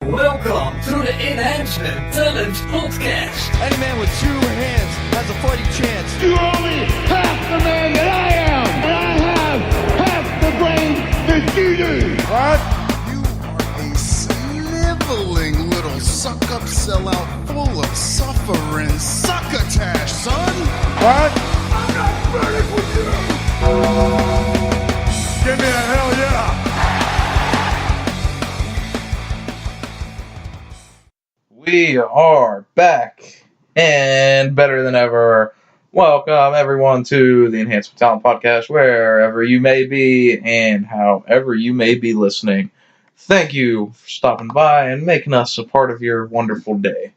Welcome to the Enhancement Talent Podcast. Any man with 2 hands has a fighting chance. You're only half the man that I am, and I have half the brain that you do. What? You are a sniveling little suck-up sellout full of suffering succotash, son. What? I'm not burning with you. Give me a hell yeah. We are back and better than ever. Welcome everyone to the Enhancement Talent Podcast, wherever you may be and however you may be listening. Thank you for stopping by and making us a part of your wonderful day.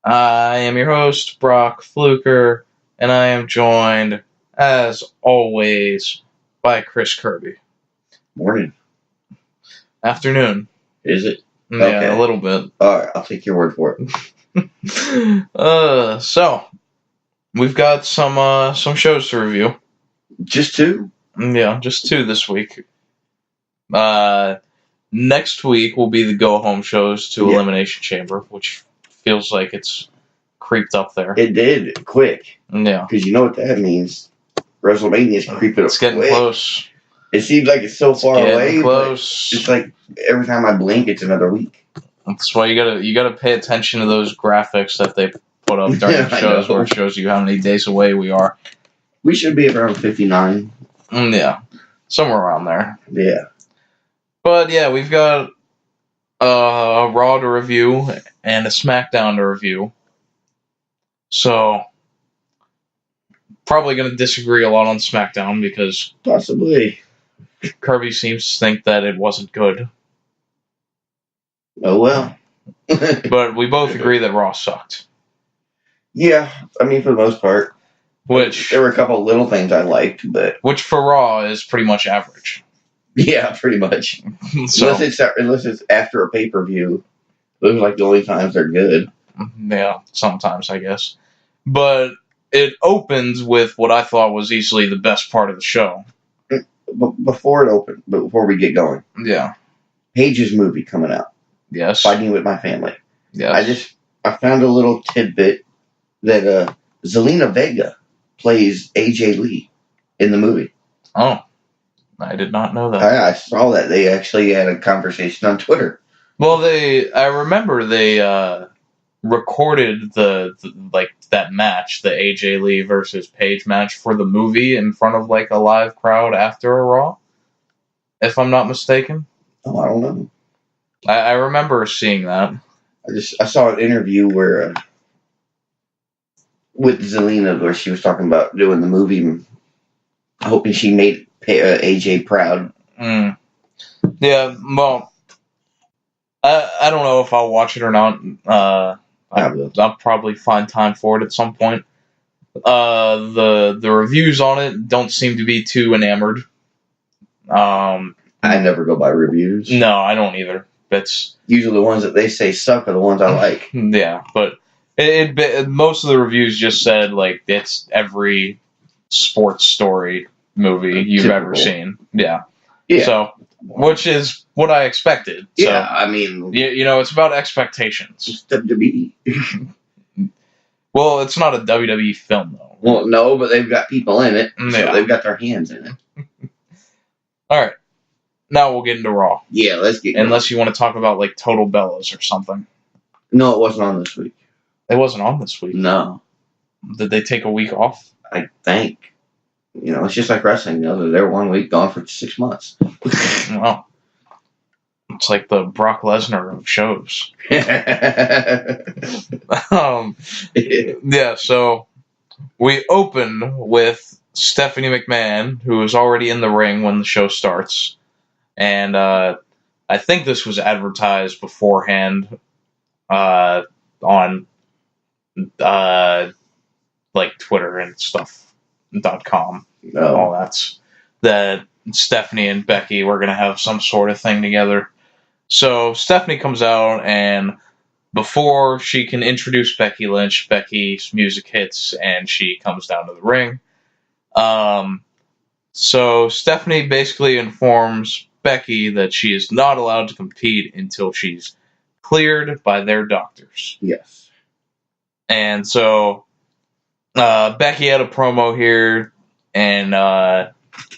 I am your host, Brock Fluker, and I am joined, as always, by Chris Kirby. Morning. Afternoon. Is it? Yeah, Okay. a little bit. Alright, I'll take your word for it. So we've got some shows to review. Just 2? Yeah, just 2 this week. Next week will be the go-home shows to Yeah. Elimination Chamber, which feels like it's creeped up there. It did, quick. Yeah. Because you know what that means. WrestleMania's creeping up It's getting quick. close. It seems like it's so far Getting away, close. but it's like every time I blink, it's another week. That's why you gotta pay attention to those graphics that they put up during the I shows know. where it shows you how many days away we are. We should be around 59. Yeah. Somewhere around there. Yeah. But yeah, we've got a Raw to review and a SmackDown to review. So, probably going to disagree a lot on SmackDown because Possibly. Kirby seems to think that it wasn't good. Oh well. But we both agree that Raw sucked. Yeah, I mean, for the most part. Which There were a couple little things I liked, but for Raw is pretty much average. yeah, pretty much. So, Unless it's after a pay-per-view. Those are like the only times they're good. yeah, sometimes I guess. But it opens with what I thought was easily the best part of the show. Before we get going, Yeah. Paige's movie coming out, Yes. Fighting with My Family. Yes. I found a little tidbit that Zelina Vega plays AJ Lee in the movie. Oh. I did not know that. I saw that they actually had a conversation on Twitter. Well, I remember they recorded that match, the AJ Lee versus Paige match for the movie in front of like a live crowd after a Raw, if I'm not mistaken. Oh, I don't know. I remember seeing that. I saw an interview where with Zelina where she was talking about doing the movie, and hoping she made AJ proud. Mm. Yeah, well, I don't know if I'll watch it or not. I'll probably find time for it at some point. The reviews on it don't seem to be too enamored. I never go by reviews. No, I don't either. It's Usually the ones that they say suck are the ones I like. yeah, but most of the reviews just said like it's every sports story movie you've ever seen. Yeah. Yeah. So, which is what I expected. So, Yeah, I mean, you know, it's about expectations. it's WWE. Well, it's not a WWE film, though. Well, no, but they've got people in it, so Yeah. they've got their hands in it. All right. Now we'll get into Raw. Yeah, let's get going. Unless you want to talk about, like, Total Bellas or something. No, it wasn't on this week. It wasn't on this week. No, Did they take a week off? I think. You know, it's just like wrestling. You know, they're 1 week, gone for 6 months. Well, it's like the Brock Lesnar of shows. Yeah, so we open with Stephanie McMahon, who is already in the ring when the show starts. And I think this was advertised beforehand on like Twitter and stuff.com. All that Stephanie and Becky were going to have some sort of thing together. So Stephanie comes out, and before she can introduce Becky Lynch, Becky's music hits, and she comes down to the ring. So Stephanie basically informs Becky that she is not allowed to compete until she's cleared by their doctors. Yes. And so Becky had a promo here, and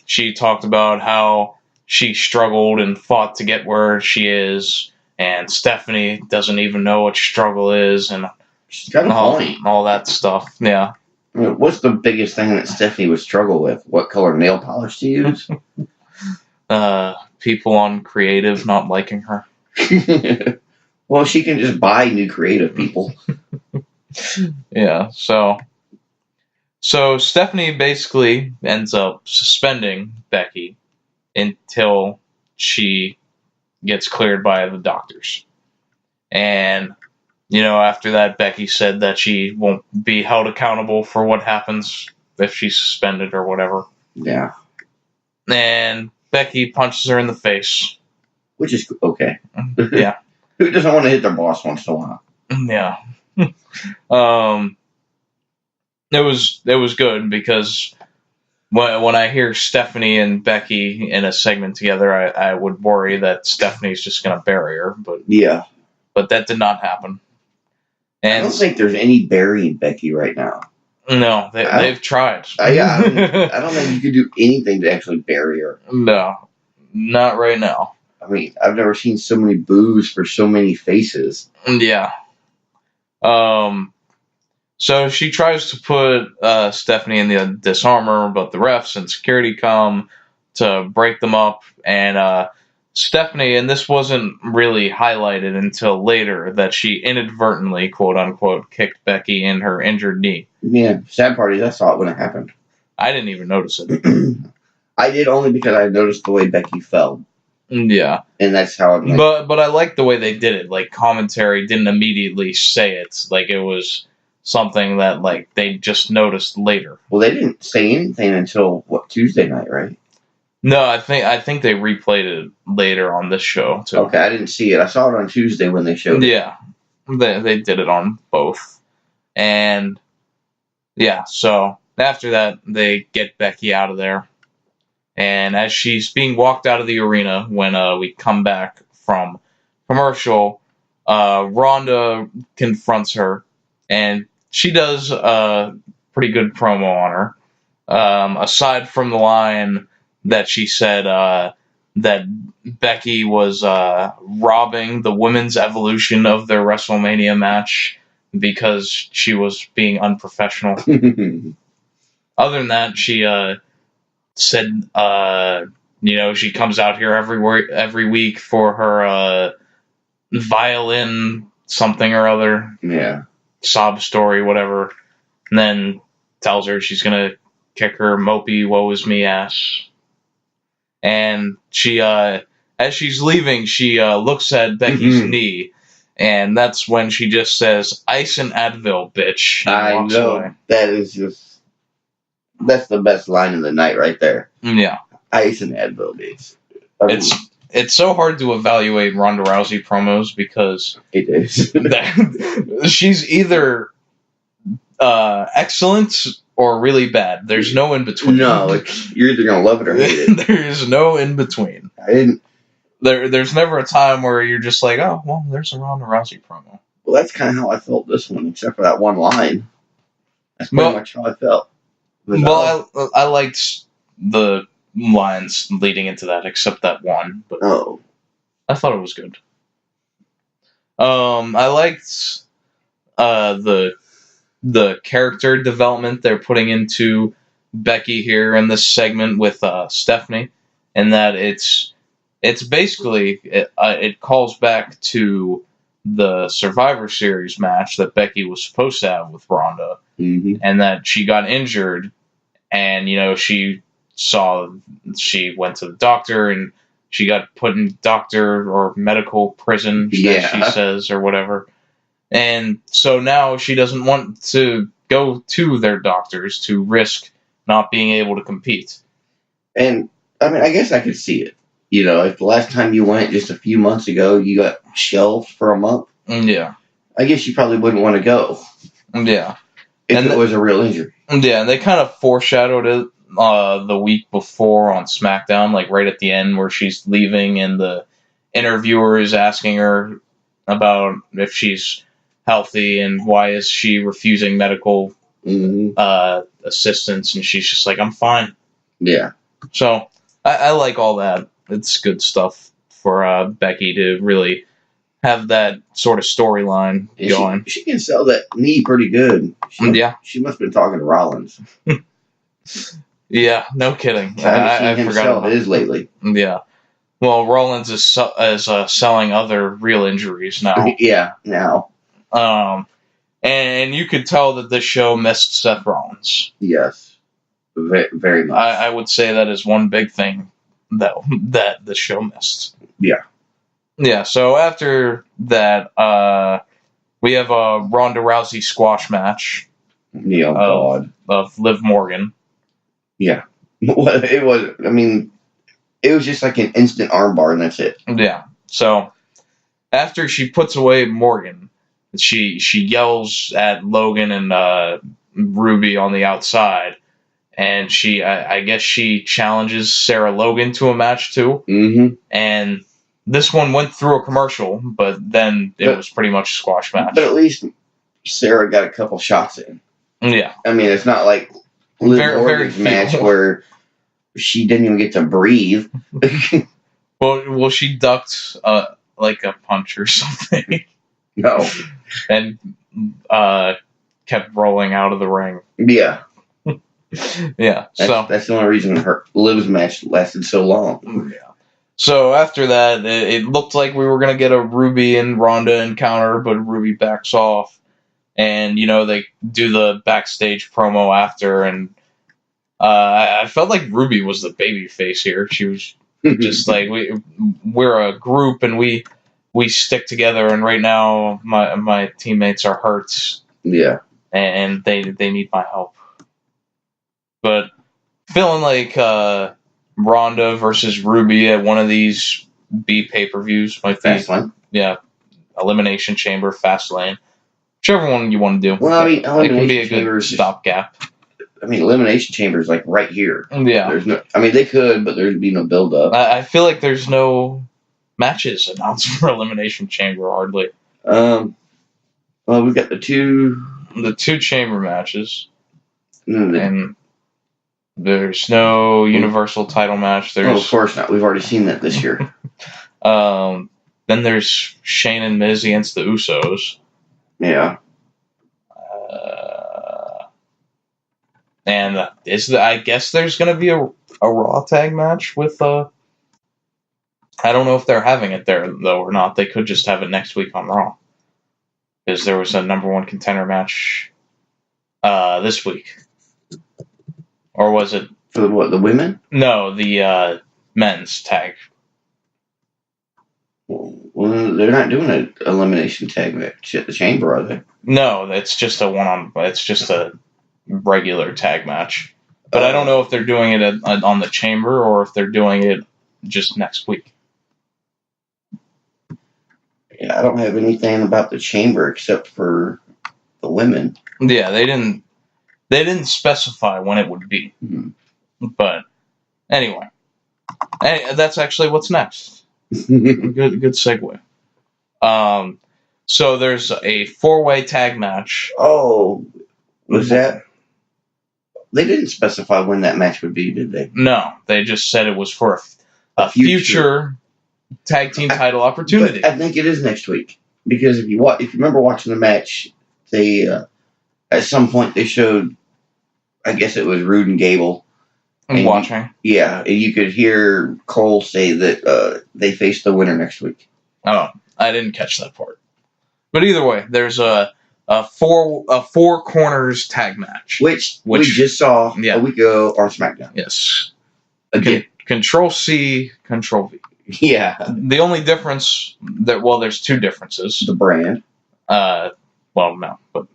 she talked about how she struggled and fought to get where she is, and Stephanie doesn't even know what struggle is, and She's got a point. all that stuff. Yeah. I mean, what's the biggest thing that Stephanie would struggle with? What color nail polish to use? People on creative not liking her. Well, she can just buy new creative people. Yeah, so Stephanie basically ends up suspending Becky until she gets cleared by the doctors. And, after that, Becky said that she won't be held accountable for what happens if she's suspended or whatever. Yeah. And Becky punches her in the face. Which is okay. Yeah. Who doesn't want to hit their boss once in a while? Yeah. It was good because when I hear Stephanie and Becky in a segment together, I would worry that Stephanie's just going to bury her, but that did not happen. And I don't think there's any burying Becky right now. No, they've tried. I don't think you could do anything to actually bury her. No, not right now. I mean, I've never seen so many boos for so many faces. Yeah. So she tries to put Stephanie in the disarmor, but the refs and security come to break them up. And Stephanie, and this wasn't really highlighted until later, that she inadvertently, quote unquote, kicked Becky in her injured knee. Yeah, sad part is I saw it when it happened. I didn't even notice it. I did only because I noticed the way Becky fell. Yeah. And that's how I'm like... But I like the way they did it. Like, commentary didn't immediately say it. Like, it was something that, like, they just noticed later. Well, they didn't say anything until, Tuesday night, right? No, I think they replayed it later on this show, too. Okay, I didn't see it. I saw it on Tuesday when they showed it. Yeah. They did it on both. And, yeah, so after that, they get Becky out of there. And as she's being walked out of the arena, when we come back from commercial, Rhonda confronts her, and she does a pretty good promo on her. Aside from the line that she said that Becky was robbing the women's evolution of their WrestleMania match because she was being unprofessional. Other than that, she said, she comes out here every week for her violin something or other. Yeah. Sob story, whatever. And then tells her she's going to kick her mopey, woe is me ass. And she, as she's leaving, she looks at Becky's knee. And that's when she just says, "Ice and Advil, bitch." And I walks know. away. That is just... That's the best line of the night right there. Yeah. Ice and Advil, bitch. It's so hard to evaluate Ronda Rousey promos because it is. She's either excellent or really bad. There's no in between. No, you're either gonna love it or hate it. There's no in between. I didn't. There's never a time where you're just like, oh, well, there's a Ronda Rousey promo. Well, that's kind of how I felt this one, except for that one line. That's pretty much how I felt. Well, I liked the lines leading into that, except that one. But I thought it was good. I liked the character development they're putting into Becky here in this segment with Stephanie, and that it's basically it calls back to the Survivor Series match that Becky was supposed to have with Ronda, and that she got injured, and she went to the doctor and she got put in doctor or medical prison, she says, or whatever. And so now she doesn't want to go to their doctors to risk not being able to compete. And, I mean, I guess I could see it. If the last time you went just a few months ago, you got shelved for a month. Yeah. I guess you probably wouldn't want to go. Yeah. If it was a real injury. Yeah, and they kind of foreshadowed it the week before on SmackDown, like right at the end where she's leaving and the interviewer is asking her, about if she's healthy and why is she refusing medical assistance, and she's just like, I'm fine. Yeah. So I like all that. It's good stuff for Becky to really have that sort of storyline going. She can sell that knee pretty good. Yeah. She must have been talking to Rollins. Yeah, no kidding. I I him forgot sell about his lately. Yeah. Well, Rollins is selling other real injuries now. Yeah, now. And you could tell that this show missed Seth Rollins. Yes. Very much. I would say that is one big thing that the show missed. Yeah. Yeah, so after that, we have a Ronda Rousey squash match. Yeah, God. Of Liv Morgan. Yeah. It was just like an instant armbar, and that's it. Yeah. So after she puts away Morgan, she yells at Logan and Ruby on the outside, and I guess she challenges Sarah Logan to a match too. Mm-hmm. And this one went through a commercial, but then it was pretty much a squash match. But at least Sarah got a couple shots in. Yeah. I mean, it's not like Liv Morgan's match where she didn't even get to breathe. Well, she ducked like a punch or something. No. And kept rolling out of the ring. Yeah. Yeah. That's the only reason Liv's match lasted so long. Yeah. So after that, it looked like we were going to get a Ruby and Ronda encounter, but Ruby backs off. And, they do the backstage promo after, and I felt like Ruby was the baby face here. She was just like, we're a group, and we stick together, and right now my teammates are hurt. Yeah. And they need my help. But feeling like Ronda versus Ruby at one of these pay-per-views might be... Fastlane? Yeah. Elimination Chamber, Fastlane. Whichever one you want to do. Well, I mean, it can be a good stopgap. Elimination Chamber is like right here. Yeah. They could, but there'd be no build-up. I feel like there's no matches announced for Elimination Chamber, hardly. Well, we've got the two chamber matches. And there's no Universal title match. Of course not. We've already seen that this year. Then there's Shane and Miz against the Usos. Yeah. And I guess there's going to be a Raw tag match with... I don't know if they're having it there, though, or not. They could just have it next week on Raw. Because there was a number one contender match this week. Or was it... For the women? No, the men's tag. Well, they're not doing an elimination tag match at the Chamber, are they? No, it's just it's just a regular tag match. But I don't know if they're doing it on the Chamber or if they're doing it just next week. Yeah, I don't have anything about the Chamber except for the women. Yeah, they didn't specify when it would be. Mm-hmm. But anyway, that's actually what's next. Good segue. So there's a 4-way tag match. Oh, was that? They didn't specify when that match would be, did they? No, they just said it was for a future tag team title opportunity. But I think it is next week because if you remember watching the match, they at some point they showed, I guess it was Rude and Gable. And watching. Yeah, and you could hear Cole say that they face the winner next week. Oh, I didn't catch that part. But either way, there's a four corners tag match, which we just saw a week ago on SmackDown. Yes. Again, Control C, Control V. Yeah. The only difference there's two differences. The brand. No, but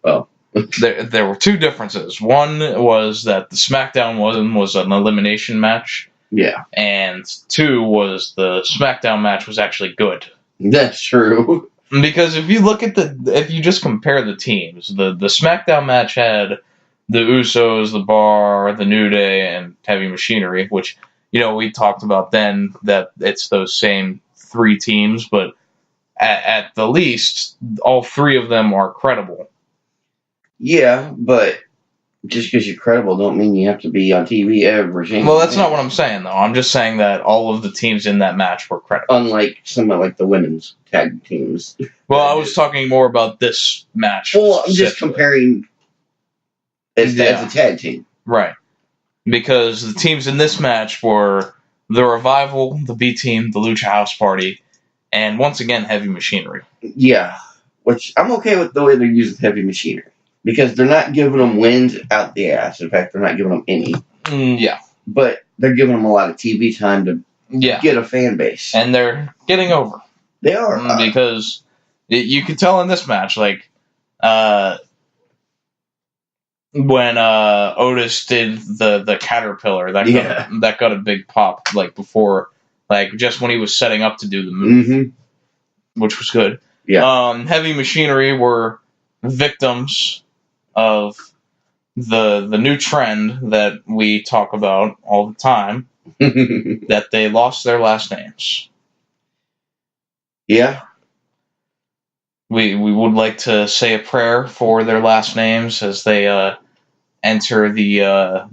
there were two differences. One was that the SmackDown one was an elimination match. Yeah. And two was the SmackDown match was actually good. That's true. Because if you just compare the teams, the SmackDown match had the Usos, the Bar, the New Day, and Heavy Machinery, which, we talked about then that it's those same three teams, but at the least, all three of them are credible. Yeah, but just because you're credible don't mean you have to be on TV every single Well, that's night. not what I'm saying, though. I'm just saying that all of the teams in that match were credible. Unlike some of like the women's tag teams. Well, I was talking more about this match. Well, I'm just specifically. comparing as a tag team. Right. Because the teams in this match were the Revival, the B Team, the Lucha House Party, and once again, Heavy Machinery. Yeah, which I'm okay with the way they're using Heavy Machinery. Because they're not giving them wins out the ass. In fact, they're not giving them any. Yeah. But they're giving them a lot of TV time to get a fan base. And they're getting over. They are. Because you can tell in this match, like, when Otis did the Caterpillar, that got a big pop, like, before, like, just when he was setting up to do the move, which was good. Yeah. Heavy Machinery were victims of the new trend that we talk about all the time, that they lost their last names. Yeah. We would like to say a prayer for their last names as they enter the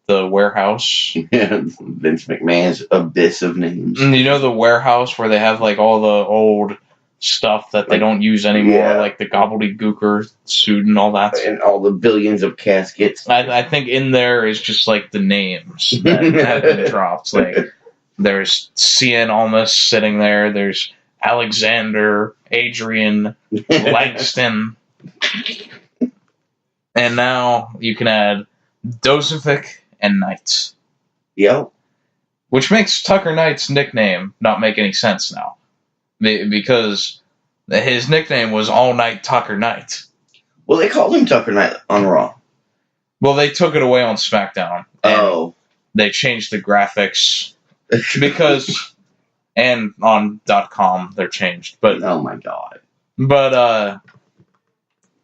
warehouse. Vince McMahon's abyss of names. You know the warehouse where they have like all the old stuff that they don't use anymore, like the gobbledygooker suit and all that. And all the billions of caskets. I think in there is just like the names that have been dropped. Like there's Cien Almas sitting there. There's Alexander, Adrian, Langston. And now you can add Dozovic and Knight. Yep. Which makes Tucker Knight's nickname not make any sense now. Because his nickname was All Night Tucker Knight. Well, they called him Tucker Knight on Raw. Well, they took it away on SmackDown. Oh. They changed the graphics. Because... and on .com, they're changed. But oh, my God. But,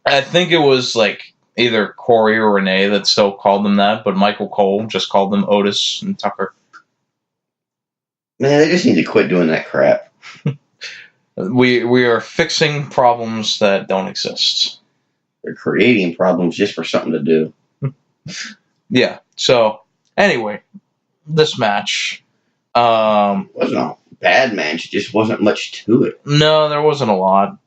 I think it was, like, either Corey or Renee that still called them that, but Michael Cole just called them Otis and Tucker. Man, they just need to quit doing that crap. We are fixing problems that don't exist. They're creating problems just for something to do. Yeah. So anyway, this match wasn't a bad match. It just wasn't much to it. No, there wasn't a lot.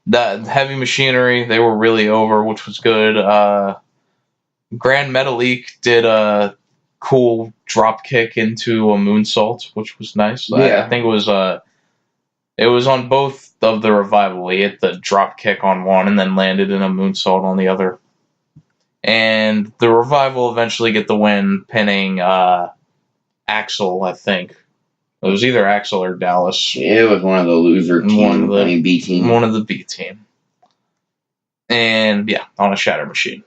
That Heavy Machinery, they were really over, which was good. Grand Metalik did a cool drop kick into a moonsault, which was nice. Yeah. I think it was on both of the Revival. He hit the drop kick on one and then landed in a moonsault on the other. And the Revival eventually get the win, pinning Axel, I think. It was either Axel or Dallas. It was one of the loser team, B team. One of the B team. And yeah, on a shatter machine.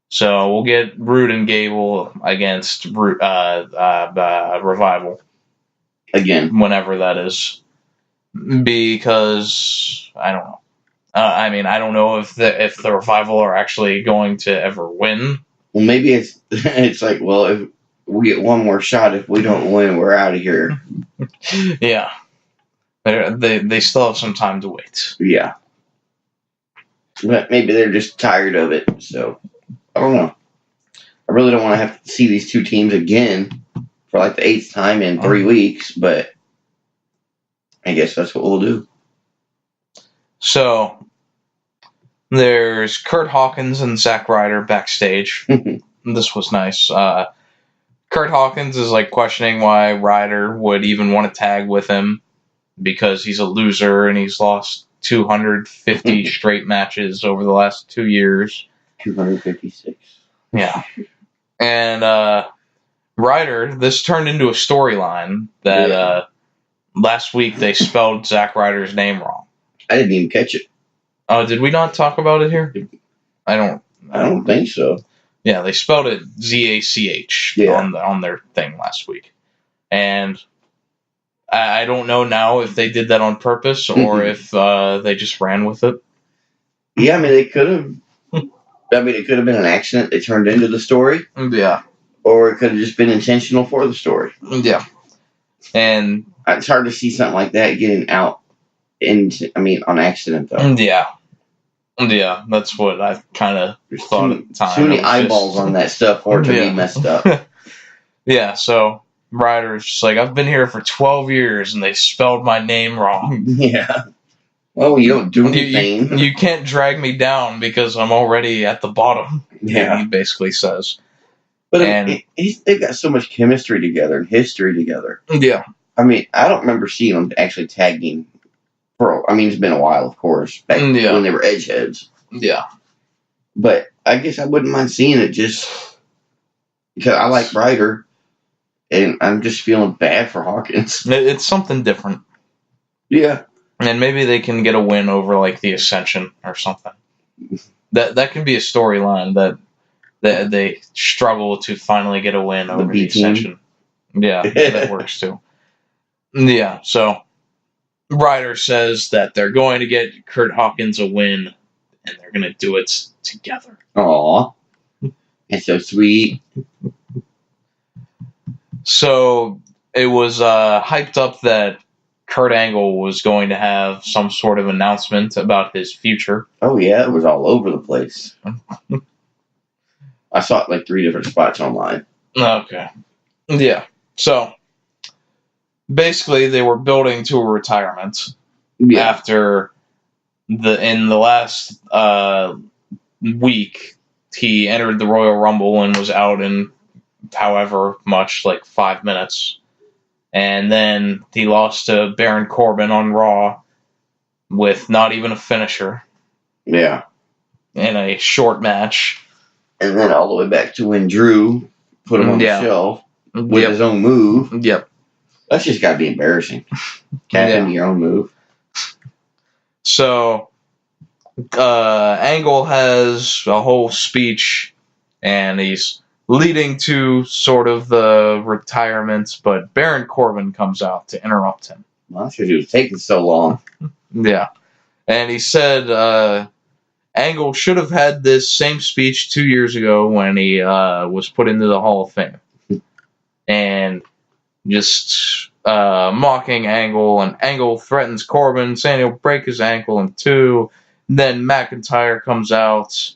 So we'll get Rude and Gable against Revival. Again. Whenever that is. Because, I don't know. I mean, I don't know if the Revival are actually going to ever win. Well, maybe it's like, well, if we get one more shot, if we don't win, we're out of here. Yeah. They still have some time to wait. Yeah. But maybe they're just tired of it, so I don't know. I really don't want to have to see these two teams again for like the 8th time in 3 weeks, but I guess that's what we'll do. So, there's Kurt Hawkins and Zack Ryder backstage. This was nice. Kurt Hawkins is like questioning why Ryder would even want to tag with him because he's a loser and he's lost 250 straight matches over the last 2 years. 256. Yeah. And Ryder, this turned into a storyline that last week they spelled Zack Ryder's name wrong. I didn't even catch it. Oh, did we not talk about it here? I don't think so. Yeah, they spelled it Z-A-C-H on their thing last week. And I don't know now if they did that on purpose or if they just ran with it. Yeah, I mean, they could have. I mean, it could have been an accident they turned into the story. Yeah. Or it could have just been intentional for the story. Yeah. And It's hard to see something like that getting out on accident though. Yeah, that's what I kind of thought at the time. Too many eyeballs on that stuff for it to be messed up. Yeah, so Ryder's just like, I've been here for 12 years and they spelled my name wrong. Yeah. Well, you don't do anything. You can't drag me down because I'm already at the bottom. Yeah. He basically says. But they've got so much chemistry together and history together. Yeah. I mean, I don't remember seeing them actually tagging. It's been a while, of course, back when they were edgeheads. Yeah. But I guess I wouldn't mind seeing it just because I like Ryder, and I'm just feeling bad for Hawkins. It's something different. Yeah. And maybe they can get a win over, like, the Ascension or something. That can be a storyline that they struggle to finally get a win over the Ascension. Yeah, that works too. Yeah, so Ryder says that they're going to get Kurt Hawkins a win, and they're going to do it together. Aww. It's so sweet. So it was hyped up that Kurt Angle was going to have some sort of announcement about his future. Oh, yeah, it was all over the place. I saw it like 3 different spots online. Okay. Yeah. So basically, they were building to a retirement after in the last week, he entered the Royal Rumble and was out in however much, like 5 minutes. And then he lost to Baron Corbin on Raw with not even a finisher. Yeah. In a short match. And then all the way back to when Drew put him on the shelf with his own move. Yep. That's just got to be embarrassing. Tap into your own move. So, Angle has a whole speech, and he's leading to sort of the retirement, but Baron Corbin comes out to interrupt him. Well, that's because he was taking so long. Yeah. And he said Angle should have had this same speech 2 years ago when he was put into the Hall of Fame. And just mocking Angle, and Angle threatens Corbin, saying he'll break his ankle in 2. Then McIntyre comes out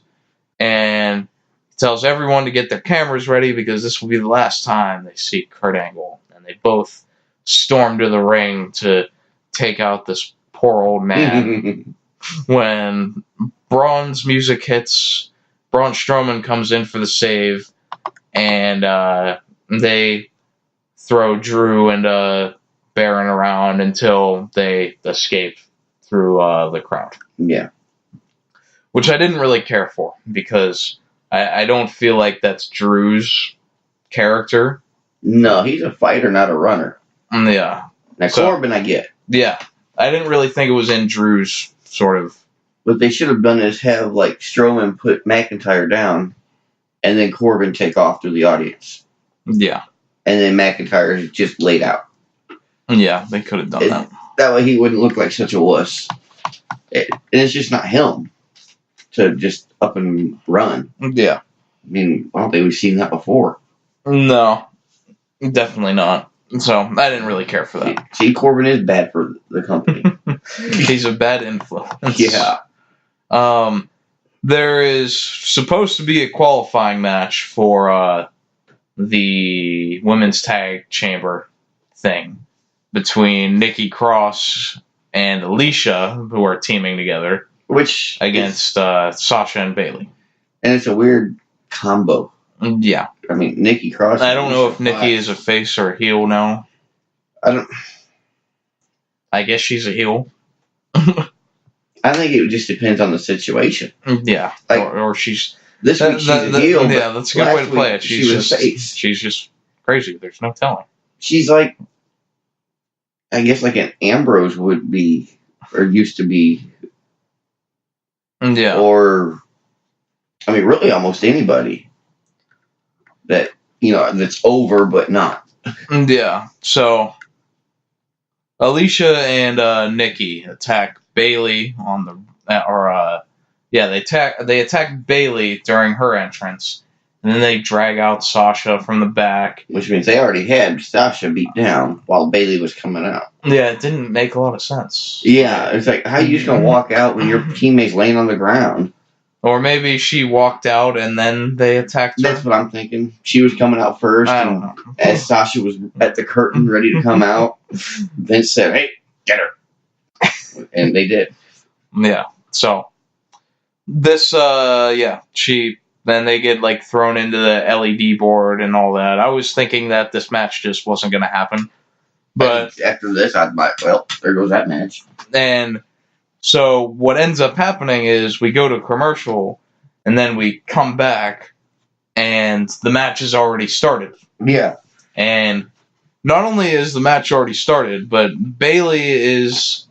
and tells everyone to get their cameras ready because this will be the last time they see Kurt Angle. And they both storm to the ring to take out this poor old man. When Braun's music hits, Braun Strowman comes in for the save, and they throw Drew and Baron around until they escape through the crowd. Yeah. Which I didn't really care for, because I don't feel like that's Drew's character. No, he's a fighter, not a runner. Yeah. Now, Corbin, I get. Yeah. I didn't really think it was in Drew's sort of... What they should have done is have, like, Strowman put McIntyre down, and then Corbin take off through the audience. Yeah. And then McIntyre is just laid out. Yeah, they could have done that. That way he wouldn't look like such a wuss. And it's just not him to just up and run. Yeah. I mean, I don't think we've seen that before. No, definitely not. So, I didn't really care for that. See, Corbin is bad for the company. He's a bad influence. Yeah. There is supposed to be a qualifying match for the women's tag chamber thing between Nikki Cross and Alicia, who are teaming together. Which against Sasha and Bayley. And it's a weird combo. Yeah. I mean, Nikki Cross. I don't know if Nikki is a face or a heel now. I guess she's a heel. I think it just depends on the situation. Yeah. Like, or she's... This week she's a heel. Yeah, that's a good way to play it. She was a face. She's just crazy. There's no telling. She's like... I guess like an Ambrose would be, or used to be. Yeah. Or, I mean, really almost anybody that, that's over but not. Yeah. So, Alicia and Nikki attack Bayley on the, they attack Bayley during her entrance, And then they drag out Sasha from the back. Which means they already had Sasha beat down while Bailey was coming out. Yeah, it didn't make a lot of sense. Yeah, it's like, how are you just going to walk out when your teammate's laying on the ground? Or maybe she walked out and then they attacked her. That's what I'm thinking. She was coming out first. I don't know. As Sasha was at the curtain ready to come out, Vince said, "Hey, get her." And they did. Yeah. So, this, then they get, like, thrown into the LED board and all that. I was thinking that this match just wasn't going to happen. But after this, I'd like, well, there goes that match. And so what ends up happening is we go to commercial, and then we come back, and the match has already started. Yeah. And not only is the match already started, but Bailey is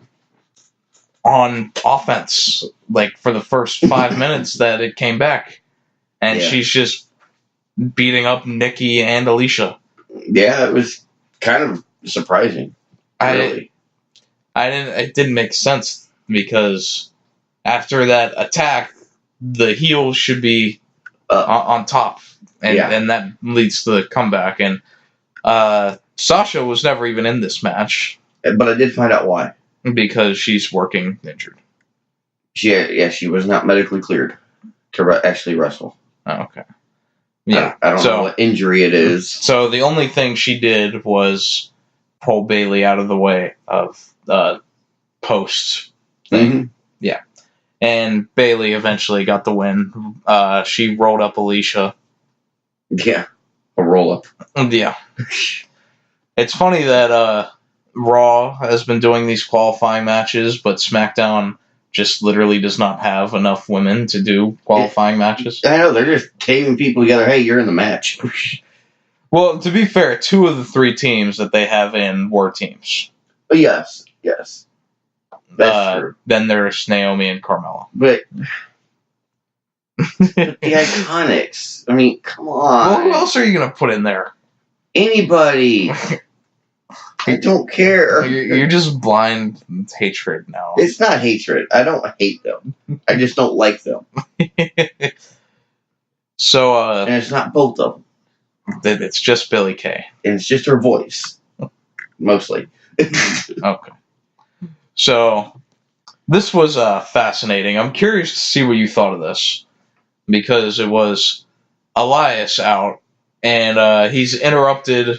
on offense, like, for the first 5 minutes that it came back. And she's just beating up Nikki and Alicia. Yeah, it was kind of surprising. Really. It didn't make sense, because after that attack, the heel should be on top. And that leads to the comeback. And Sasha was never even in this match. But I did find out why. Because she's working injured. She was not medically cleared to actually wrestle. Oh, okay. Yeah. I don't know what injury it is. So the only thing she did was pull Bailey out of the way of post thing. Mm-hmm. Yeah. And Bailey eventually got the win. She rolled up Alicia. Yeah. A roll up. Yeah. It's funny that Raw has been doing these qualifying matches, but SmackDown just literally does not have enough women to do qualifying matches. I know, they're just taping people together. Hey, you're in the match. Well, to be fair, 2 of the 3 teams that they have in were teams. Yes. That's true. Then there's Naomi and Carmella. But the Iconics. I mean, come on. Well, who else are you going to put in there? Anybody. I don't care. You're just blind hatred now. It's not hatred. I don't hate them. I just don't like them. So, and it's not both of them. It's just Billie Kay. And it's just her voice. Mostly. Okay. So, this was fascinating. I'm curious to see what you thought of this. Because it was Elias out, and he's interrupted...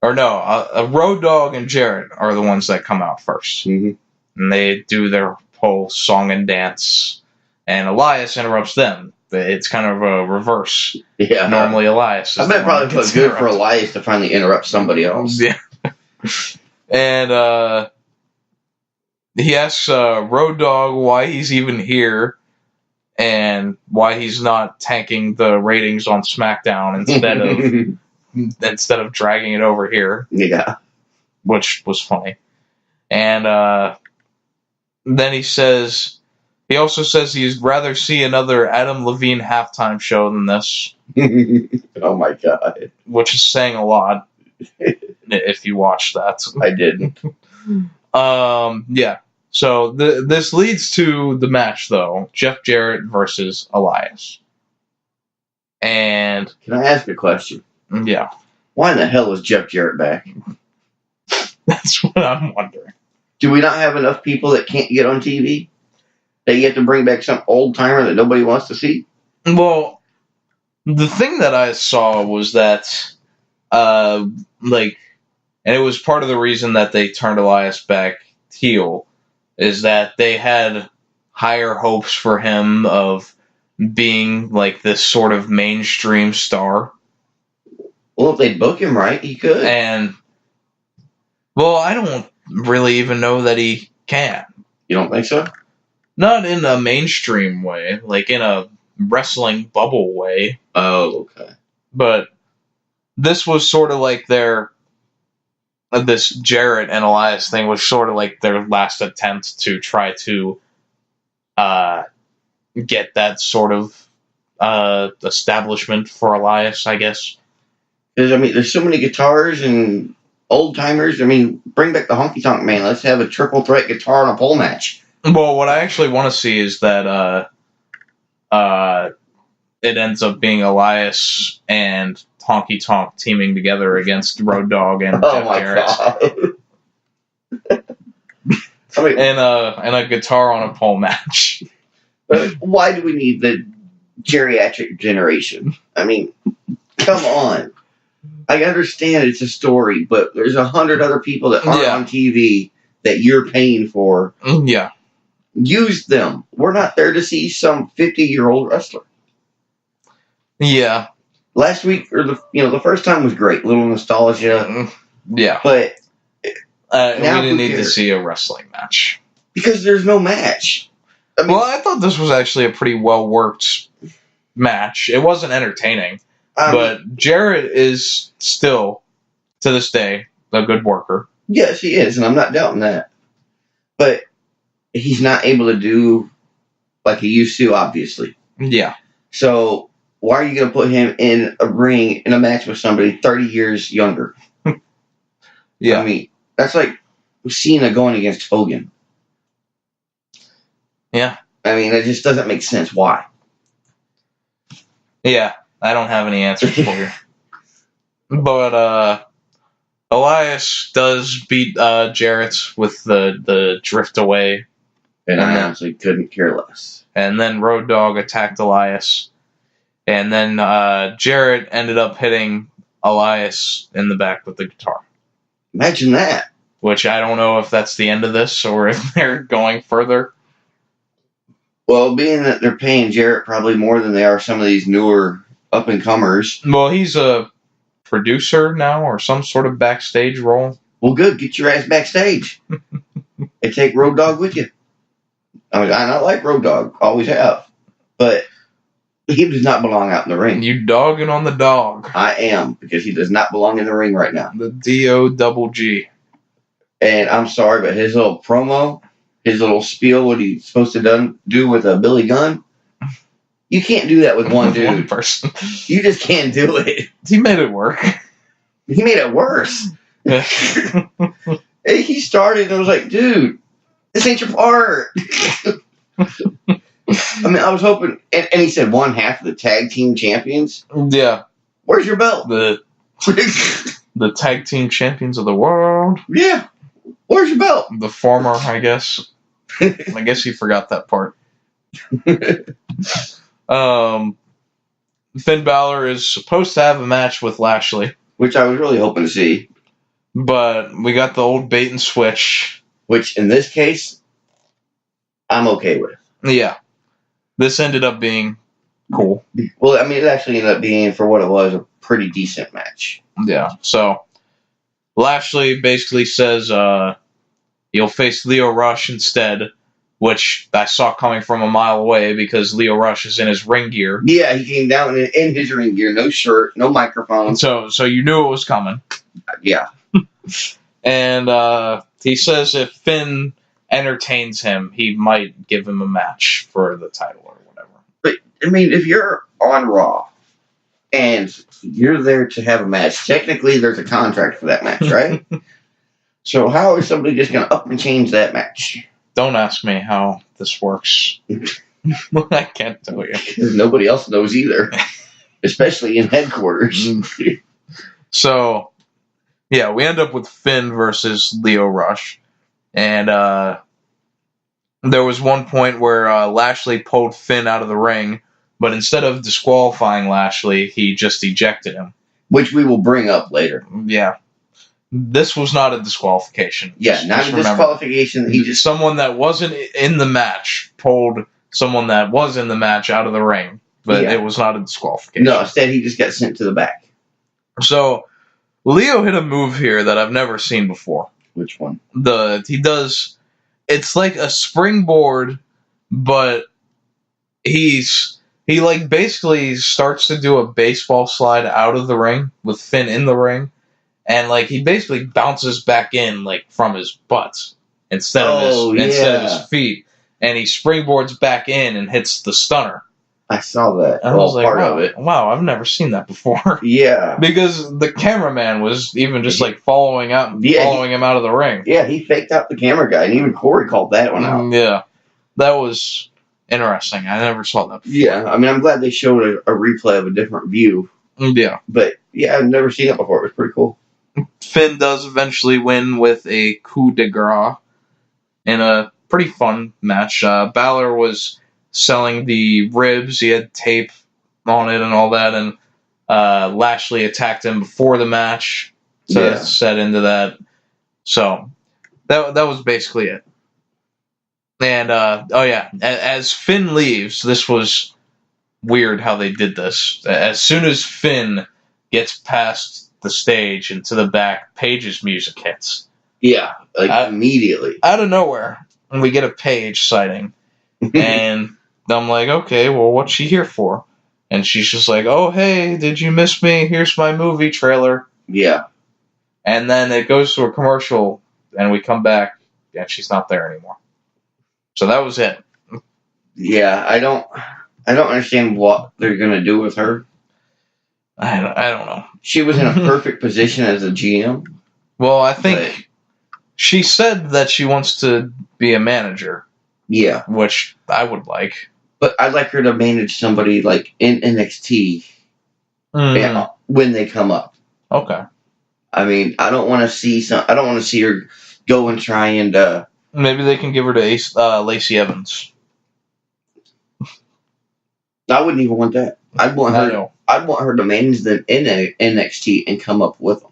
Or no, Road Dogg and Jarrett are the ones that come out first. Mm-hmm. And they do their whole song and dance. And Elias interrupts them. It's kind of a reverse. Yeah. Normally Elias is I bet it probably was good for Elias to finally interrupt somebody else. Yeah. And he asks Road Dogg why he's even here. And why he's not tanking the ratings on SmackDown instead of dragging it over here. Yeah. Which was funny. And then he also says he'd rather see another Adam Levine halftime show than this. Oh my God. Which is saying a lot if you watch that. I didn't. Yeah. So this leads to the match, though. Jeff Jarrett versus Elias. And... Can I ask a question? Yeah. Why in the hell is Jeff Jarrett back? That's what I'm wondering. Do we not have enough people that can't get on TV? That you have to bring back some old timer that nobody wants to see? Well, the thing that I saw was that, and it was part of the reason that they turned Elias back heel, is that they had higher hopes for him of being like this sort of mainstream star. Well, if they book him right, he could. And, well, I don't really even know that he can. You don't think so? Not in a mainstream way, like in a wrestling bubble way. Oh, okay. But this was sort of like this Jarrett and Elias thing was sort of like their last attempt to try to get that sort of establishment for Elias, I guess. Because, I mean, there's so many guitars and old timers. I mean, bring back the Honky Tonk Man. Let's have a triple threat guitar and a pole match. Well, what I actually want to see is that it ends up being Elias and Honky Tonk teaming together against Road Dogg and Oh Jeff my Jarrett. god! I mean, And a guitar on a pole match. but why do we need the geriatric generation? I mean, come on. I understand it's a story, but there's 100 other people that aren't on TV that you're paying for. Yeah. Use them. We're not there to see some 50-year-old wrestler. Yeah. Last week, or the first time was great. Little nostalgia. Yeah. But we now didn't who need to cares? see a wrestling match. Because there's no match. I mean, Well, I thought this was actually a pretty well-worked match. It wasn't entertaining. But Jarrett is still, to this day, a good worker. yes, he is, and I'm not doubting that. But he's not able to do like he used to, obviously. Yeah. So why are you going to put him in a ring in a match with somebody 30 years younger? Yeah. I mean, that's like Cena going against Hogan. Yeah. I mean, it just doesn't make sense. Why? Yeah. I don't have any answers for you. But Elias does beat Jarrett with the drift away. And I honestly couldn't care less. And then Road Dogg attacked Elias. And then Jarrett ended up hitting Elias in the back with the guitar. Imagine that. Which I don't know if that's the end of this or if they're going further. Well, being that they're paying Jarrett probably more than they are some of these newer up-and-comers. Well, he's a producer now or some sort of backstage role. Well, good. Get your ass backstage. And take Road Dogg with you. I mean, I like Road Dogg. Always have. But he does not belong out in the ring. You dogging on the dog. I am, because he does not belong in the ring right now. The D-O-double-G. And I'm sorry, but his little promo, his little spiel, what he's supposed to do with a Billy Gunn, you can't do that with one dude. One person. You just can't do it. He made it work. He made it worse. He started and I was like, dude, this ain't your part. I mean, I was hoping, and he said one half of the tag team champions. Yeah. Where's your belt? The tag team champions of the world. Yeah. Where's your belt? The former, I guess. I guess you forgot that part. Finn Balor is supposed to have a match with Lashley. Which I was really hoping to see. But we got the old bait and switch. Which, in this case, I'm okay with. Yeah. This ended up being cool. Well, I mean, it actually ended up being, for what it was, a pretty decent match. Yeah. So, Lashley basically says you'll face Leo Rush instead, which I saw coming from a mile away because Leo Rush is in his ring gear. Yeah, he came down in his ring gear, no shirt, no microphone. So you knew it was coming. Yeah. And he says if Finn entertains him, he might give him a match for the title or whatever. But, I mean, if you're on Raw and you're there to have a match, technically there's a contract for that match, right? So how is somebody just going to up and change that match? Don't ask me how this works. I can't tell you. Because nobody else knows either. Especially in headquarters. So, yeah, we end up with Finn versus Leo Rush. And there was one point where Lashley pulled Finn out of the ring, but instead of disqualifying Lashley, he just ejected him. Which we will bring up later. Yeah. This was not a disqualification. Yeah, not a disqualification. He just someone that wasn't in the match pulled someone that was in the match out of the ring, but it was not a disqualification. No, instead he just got sent to the back. So Leo hit a move here that I've never seen before. Which one? He does. It's like a springboard, but he like basically starts to do a baseball slide out of the ring with Finn in the ring. And like he basically bounces back in like from his butt instead of his feet, and he springboards back in and hits the stunner. I saw that. And I was like, wow, I've never seen that before. Yeah, because the cameraman was even just like following him out of the ring. Yeah, he faked out the camera guy, and even Corey called that one out. Yeah, that was interesting. I never saw that before. Yeah, I mean, I'm glad they showed a replay of a different view. Yeah. But, yeah, I've never seen it before. It was pretty cool. Finn does eventually win with a coup de grace in a pretty fun match. Balor was selling the ribs. He had tape on it and all that, and Lashley attacked him before the match to set into that. So that was basically it. And, as Finn leaves, this was weird how they did this. As soon as Finn gets past the stage and to the back, Paige's music hits. Yeah, immediately. Out of nowhere, and we get a Paige sighting. And I'm like, okay, well, what's she here for? And she's just like, oh, hey, did you miss me? Here's my movie trailer. Yeah. And then it goes to a commercial, and we come back, and she's not there anymore. So that was it. Yeah, I don't understand what they're going to do with her. I don't know. She was in a perfect position as a GM. Well, I think she said that she wants to be a manager. Yeah. Which I would like. But I'd like her to manage somebody like in NXT when they come up. Okay. I mean, I don't want to see her go and try and maybe they can give her to Lacey Evans. I wouldn't even want that. I'd want her to manage them in NXT and come up with them.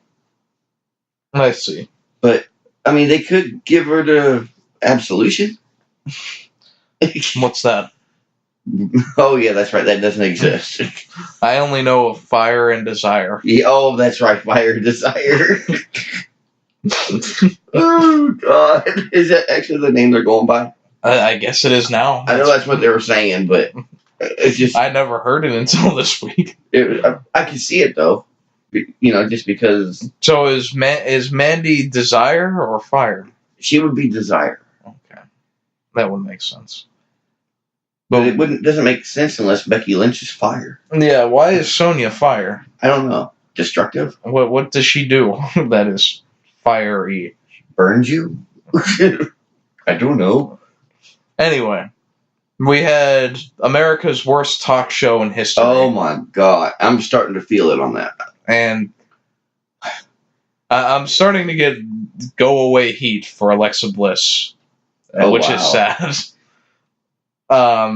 I see. But I mean, they could give her to Absolution. What's that? Oh yeah, that's right. That doesn't exist. I only know of Fire and Desire. Yeah, oh, that's right. Fire and Desire. Oh God, is that actually the name they're going by? I guess it is now. I know that's what they were saying, but it's just I never heard it until this week. I can see it though, just because. So is Mandy Desire or Fire? She would be Desire. Okay, that would make sense. But it doesn't make sense unless Becky Lynch is Fire. Yeah, why is Sonya Fire? I don't know. Destructive. What does she do that is fiery? Burns you? I don't know. Anyway, we had America's worst talk show in history. Oh my God. I'm starting to feel it on that. And I'm starting to get go away heat for Alexa Bliss, which is sad. A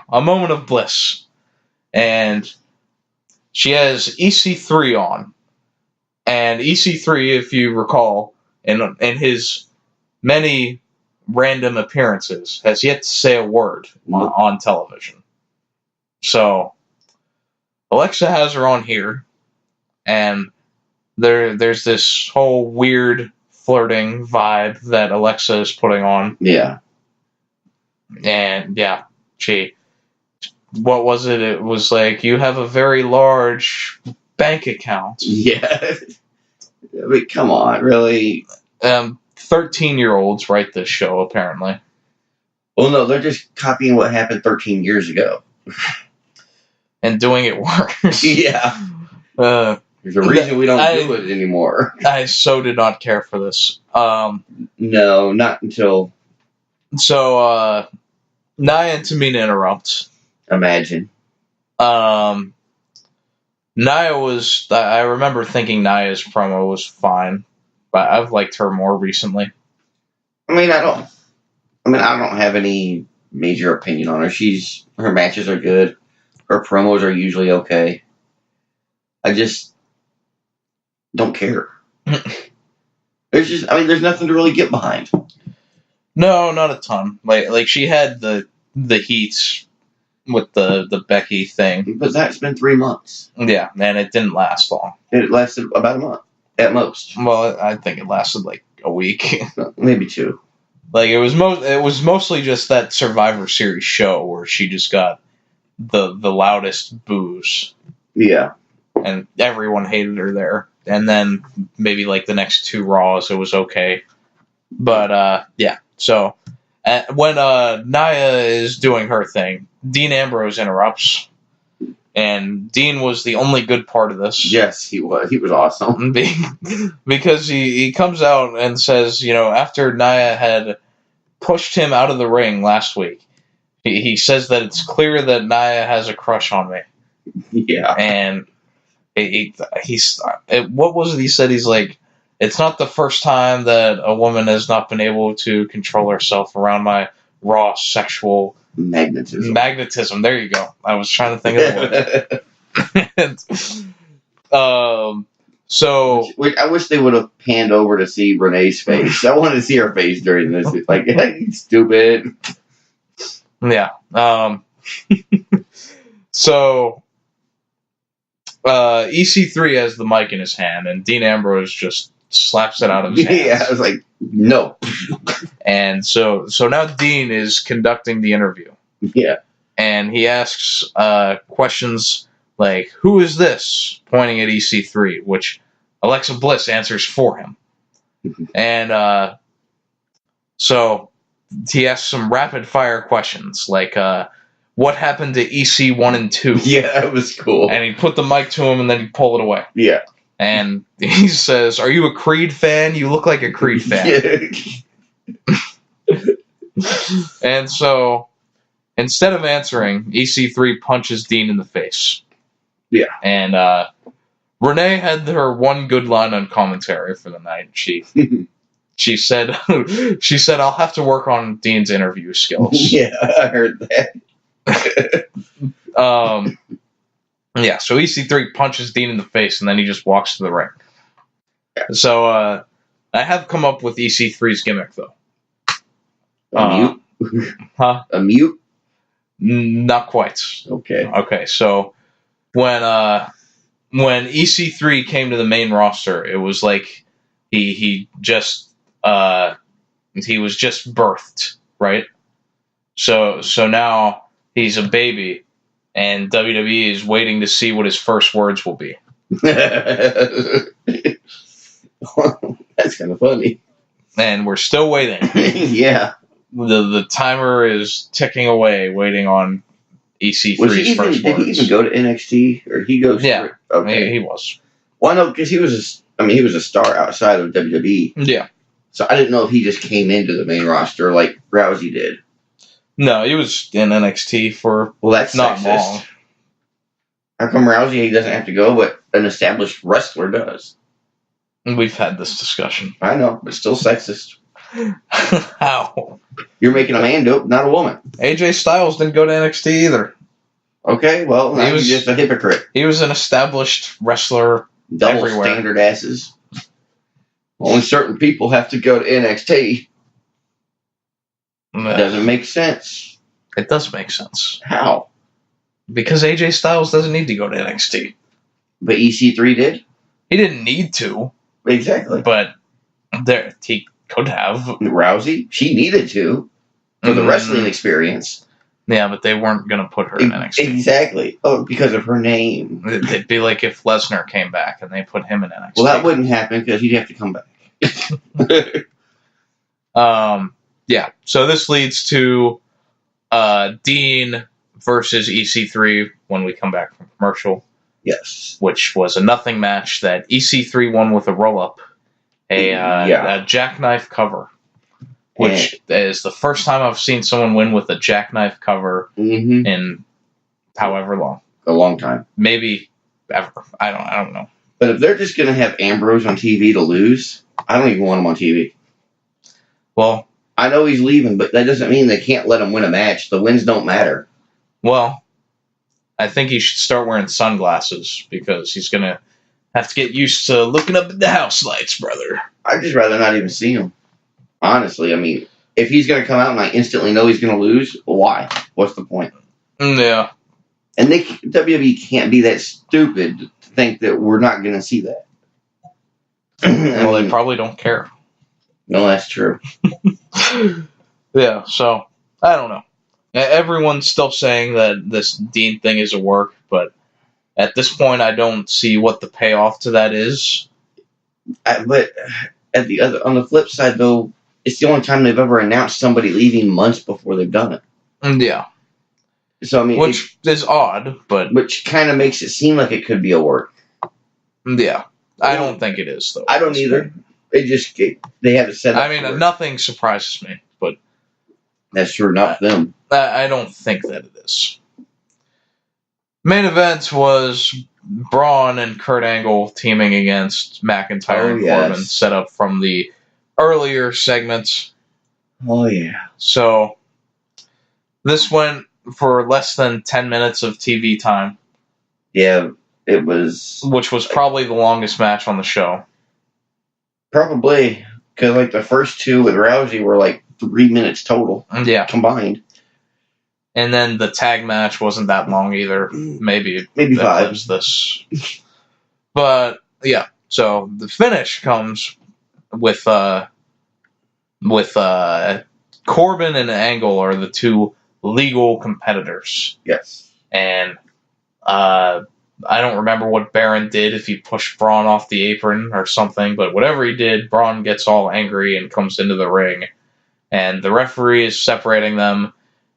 moment of bliss. And she has EC3 on. And EC3, if you recall, in his many random appearances, has yet to say a word on television. So, Alexa has her on here, and there's this whole weird flirting vibe that Alexa is putting on. Yeah. And, what was it? It was like, you have a very large bank account. Yeah. I mean, come on, really? 13-year-olds write this show, apparently. Well, no, they're just copying what happened 13 years ago. And doing it worse. Yeah. There's a reason we don't do it anymore. I so did not care for this. No, not until... So, Nia and Tamina interrupt. Imagine. Nia was... I remember thinking Nia's promo was fine, but I've liked her more recently. I don't have any major opinion on her. Her matches are good. Her promos are usually okay. I just don't care. There's nothing to really get behind. No, not a ton. Like she had the heat with the Becky thing. But that's been 3 months. Yeah, and it didn't last long. It lasted about a month, at most. Well, I think it lasted like a week. Maybe 2. Like it was mostly just that Survivor Series show where she just got the loudest boos. Yeah. And everyone hated her there. And then maybe like the next 2 Raws it was okay. But so when Nia is doing her thing, Dean Ambrose interrupts. And Dean was the only good part of this. Yes, he was. He was awesome. Because he comes out and says, after Nia had pushed him out of the ring last week, he says that it's clear that Nia has a crush on me. Yeah. And what was it he said? He's like, it's not the first time that a woman has not been able to control herself around my raw sexual magnetism. There you go. I was trying to think of the word. So I wish they would have panned over to see Renee's face. I wanted to see her face during this. It's like, stupid. Yeah. So EC3 has the mic in his hand, and Dean Ambrose just slaps it out of his hands. Yeah, I was like, no. And so now Dean is conducting the interview. Yeah. And he asks questions like, who is this? Pointing at EC3, which Alexa Bliss answers for him. And so he asks some rapid-fire questions, like, what happened to EC1 and 2? Yeah, that was cool. And he put the mic to him, and then he pulled it away. Yeah. And he says, are you a Creed fan? You look like a Creed fan. And so, instead of answering, EC3 punches Dean in the face. Yeah. And Renee had her one good line on commentary for the night. She said, I'll have to work on Dean's interview skills. Yeah, I heard that. Yeah, so EC3 punches Dean in the face, and then he just walks to the ring. So, I have come up with EC3's gimmick, though. A mute? Huh? A mute? Not quite. Okay, so when EC3 came to the main roster, it was like he was just birthed, right? So now he's a baby, and WWE is waiting to see what his first words will be. That's kind of funny. And we're still waiting. Yeah. The timer is ticking away, waiting on EC3's first did words. he even go to NXT, or he goes? Yeah, okay. he was. Well, no, because he was a star outside of WWE. Yeah. So I didn't know if he just came into the main roster like Rousey did. No, he was in NXT for that's not sexist. long. How come Rousey he doesn't have to go, but an established wrestler does? We've had this discussion. I know, but still sexist. How? You're making a man do it, not a woman. AJ Styles didn't go to NXT either. Okay, well, he was just a hypocrite. He was an established wrestler Double everywhere. Standard asses. Only certain people have to go to NXT. Doesn't make sense. It does make sense. How? Because AJ Styles doesn't need to go to NXT. But EC3 did? He didn't need to. Exactly. But he could have. Rousey, she needed to for the wrestling experience. Yeah, but they weren't going to put her in NXT. Exactly. Oh, because of her name. It'd be like if Lesnar came back and they put him in NXT. Well, that wouldn't happen because he'd have to come back. Yeah, so this leads to Dean versus EC3 when we come back from commercial. Yes. Which was a nothing match that EC3 won with a roll-up. A jackknife cover. Which is the first time I've seen someone win with a jackknife cover in however long. A long time. Maybe ever. I don't know. But if they're just going to have Ambrose on TV to lose, I don't even want him on TV. Well, I know he's leaving, but that doesn't mean they can't let him win a match. The wins don't matter. Well, I think he should start wearing sunglasses because he's going to have to get used to looking up at the house lights, brother. I'd just rather not even see him. Honestly, I mean, if he's going to come out and I instantly know he's going to lose, why? What's the point? Yeah. And WWE can't be that stupid to think that we're not going to see that. Well, they probably don't care. No, that's true. Yeah, so, I don't know. Everyone's still saying that this Dean thing is a work, but at this point, I don't see what the payoff to that is. But on the flip side, though, it's the only time they've ever announced somebody leaving months before they've done it. Yeah. So I mean, which is odd, but which kind of makes it seem like it could be a work. Yeah, I don't think it is though. I don't either. They have to set up. I mean, nothing surprises me, but that's true. Not them. I don't think that it is. Main event was Braun and Kurt Angle teaming against McIntyre and Corbin, set up from the earlier segments. Oh, yeah. So, this went for less than 10 minutes of TV time. Yeah, it was... Which was probably the longest match on the show. Probably, because like the first two with Rousey were like 3 minutes total. Yeah. Combined. And then the tag match wasn't that long either. Maybe 5. This. But, yeah. So, the finish comes with Corbin and Angle are the two legal competitors. Yes. And I don't remember what Baron did, if he pushed Braun off the apron or something, but whatever he did, Braun gets all angry and comes into the ring. And the referee is separating them,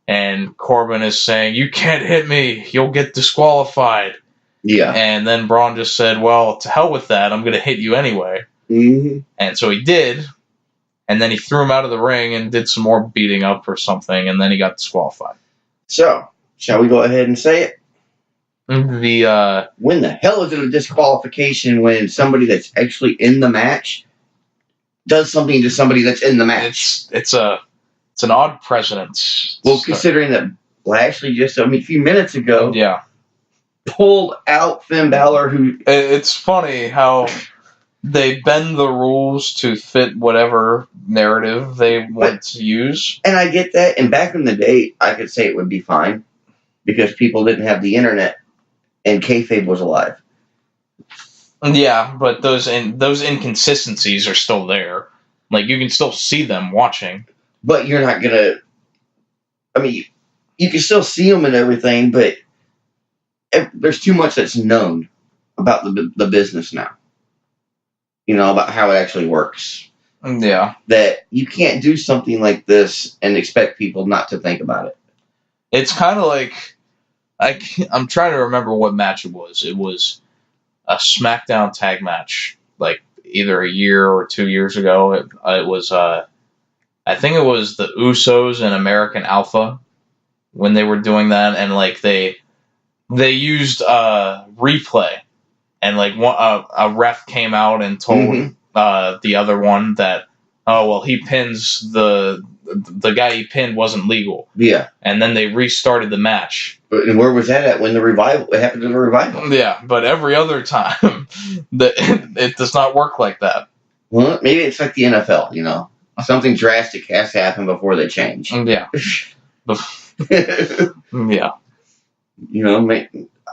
and Corbin is saying, "You can't hit me, you'll get disqualified." Yeah. And then Braun just said, "Well, to hell with that, I'm going to hit you anyway." Mm-hmm. And so he did, and then he threw him out of the ring and did some more beating up or something, and then he got disqualified. So, shall we go ahead and say it? When the hell is it a disqualification when somebody that's actually in the match does something to somebody that's in the match? It's an odd precedent. Well, considering that Lashley just, a few minutes ago, pulled out Finn Balor, who... It's funny how they bend the rules to fit whatever narrative they want to use. And I get that, and back in the day, I could say it would be fine, because people didn't have the internet, and kayfabe was alive. Yeah, but those inconsistencies are still there. Like, you can still see them watching. But you're not going to... you can still see them and everything, but there's too much that's known about the business now. About how it actually works. Yeah. That you can't do something like this and expect people not to think about it. It's kind of like... I'm trying to remember what match it was. It was a SmackDown tag match, like either a year or 2 years ago. It was, I think it was the Usos and American Alpha when they were doing that, and like they used replay, and like a ref came out and told the other one that, oh well, he pins the guy he pinned wasn't legal. Yeah. And then they restarted the match. And where was that at when the revival? What happened to the revival? Yeah, but every other time, it does not work like that. Well, maybe it's like the NFL, Something drastic has to happen before they change. Yeah. Yeah.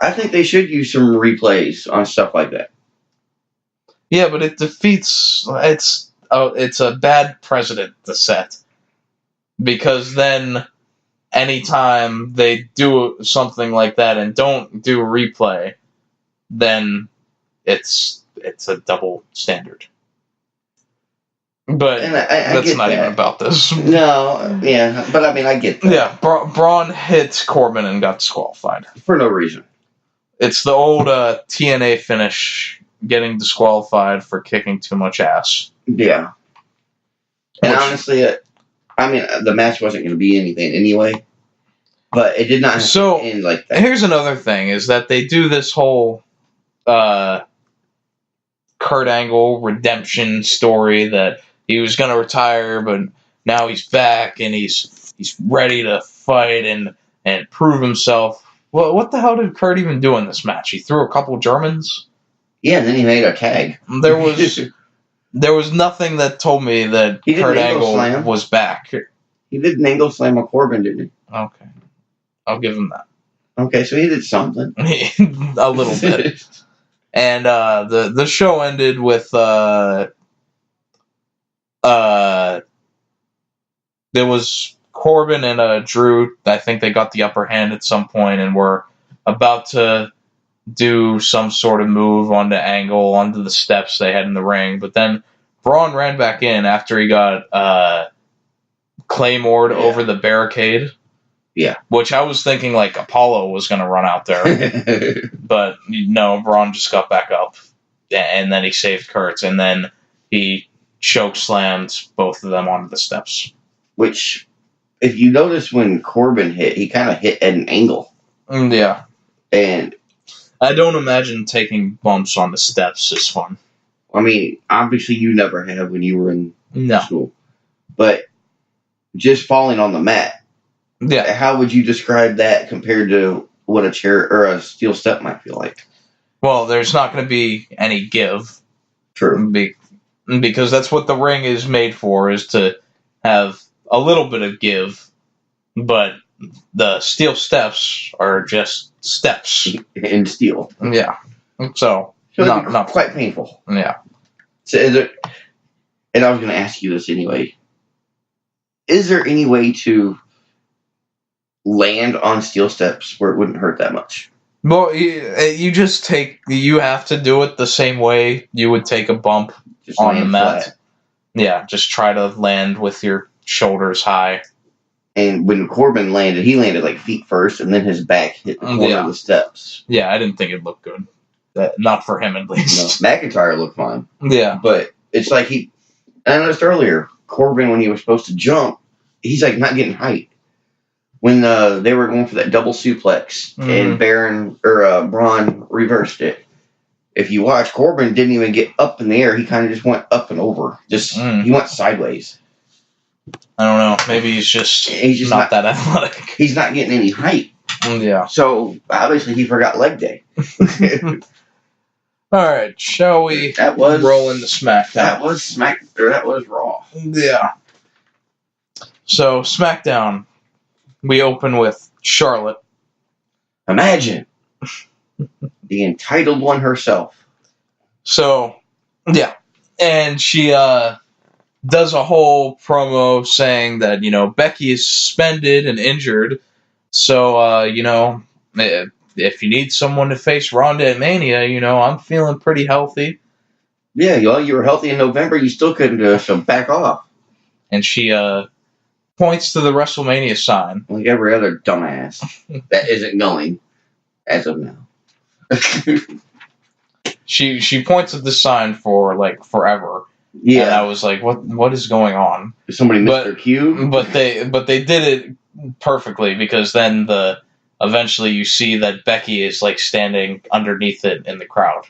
I think they should use some replays on stuff like that. Yeah, but it defeats... It's a bad precedent to set. Because then, anytime they do something like that and don't do a replay, then it's a double standard. But that's not even about this. No, yeah, but I get that. Yeah, Braun hit Corbin and got disqualified. For no reason. It's the old TNA finish, getting disqualified for kicking too much ass. Yeah. And honestly, the match wasn't going to be anything anyway, but it did not have to end like that. Here's another thing, is that they do this whole Kurt Angle redemption story that he was going to retire, but now he's back and he's ready to fight and prove himself. Well, what the hell did Kurt even do in this match? He threw a couple Germans? Yeah, and then he made a tag. There was nothing that told me that Kurt Angle was back. He did an angle slam with Corbin, didn't he? Okay. I'll give him that. Okay, so he did something. A little bit. And the show ended with there was Corbin and Drew. I think they got the upper hand at some point and were about to do some sort of move onto Angle, onto the steps they had in the ring. But then Braun ran back in after he got Claymored over the barricade. Yeah. Which I was thinking like Apollo was going to run out there. But no, Braun just got back up. And then he saved Kurt. And then he choke slammed both of them onto the steps. Which if you notice when Corbin hit, he kind of hit at an angle. Yeah. And I don't imagine taking bumps on the steps is fun. I mean, obviously you never have when you were in school. But just falling on the mat. Yeah. How would you describe that compared to what a chair or a steel step might feel like? Well, there's not going to be any give. True. Because that's what the ring is made for, is to have a little bit of give. But the steel steps are just steps. In steel. Yeah. So not quite painful. Yeah. So and I was going to ask you this anyway. Is there any way to land on steel steps where it wouldn't hurt that much? Well, you have to do it the same way you would take a bump Just on the mat. flat. Yeah, just try to land with your shoulders high. And when Corbin landed, he landed like feet first, and then his back hit the corner of the steps. Yeah, I didn't think it looked good. Not for him, at least. No, McIntyre looked fine. Yeah. But it's like and I noticed earlier, Corbin, when he was supposed to jump, he's like not getting height. When they were going for that double suplex, and Braun reversed it. If you watch, Corbin didn't even get up in the air. He kind of just went up and over. He went sideways. I don't know. Maybe he's just not that athletic. He's not getting any height. Yeah. So, obviously, he forgot leg day. All right, shall we roll into SmackDown? That was Raw. Yeah. So, SmackDown, we open with Charlotte. Imagine. The entitled one herself. So, yeah. And she does a whole promo saying that, Becky is suspended and injured. So, if you need someone to face Ronda at Mania, I'm feeling pretty healthy. Yeah, you were healthy in November. You still couldn't do it, so back off. And she points to the WrestleMania sign. Like every other dumbass that isn't going as of now. She points at the sign for, like, forever. Yeah. And I was like, what is going on? Somebody missed their cue? But they did it perfectly, because then eventually you see that Becky is like standing underneath it in the crowd.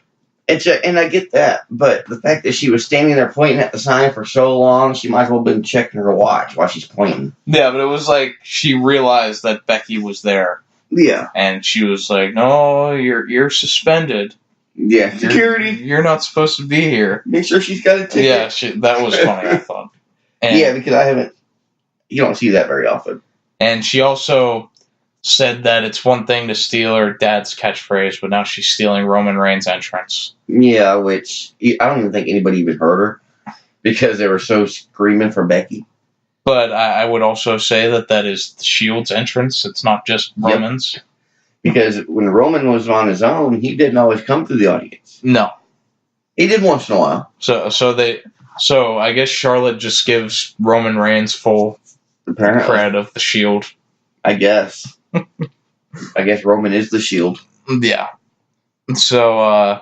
And I get that, but the fact that she was standing there pointing at the sign for so long, she might as well have been checking her watch while she's pointing. Yeah, but it was like she realized that Becky was there. Yeah. And she was like, "No, you're suspended. Yeah, security. You're not supposed to be here. Make sure she's got a ticket." Yeah, that was funny, I thought. And, yeah, because you don't see that very often. And she also said that it's one thing to steal her dad's catchphrase, but now she's stealing Roman Reigns' entrance. Yeah, which I don't even think anybody even heard her because they were so screaming for Becky. But I would also say that is the Shield's entrance. It's not just Roman's. Yep. Because when Roman was on his own, he didn't always come to the audience. No. He did once in a while. So I guess Charlotte just gives Roman Reigns full credit of the Shield. I guess. I guess Roman is the Shield. Yeah. So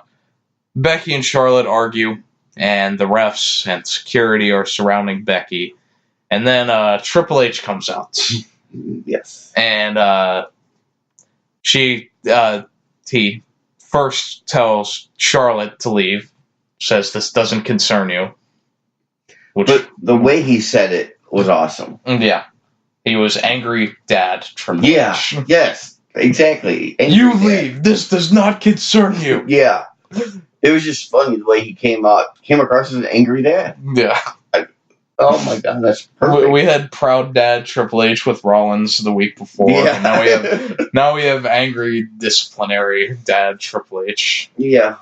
Becky and Charlotte argue, and the refs and security are surrounding Becky. And then Triple H comes out. Yes. And he first tells Charlotte to leave, says this doesn't concern you. But the way he said it was awesome. Yeah. He was angry dad, Triple H. Yeah, yes, exactly. Angry you dad. leave. This does not concern you. Yeah. It was just funny the way he came across as an angry dad. Yeah. Oh my god, that's perfect. We had proud dad Triple H with Rollins the week before. Yeah. And now we have angry disciplinary dad Triple H. Yeah.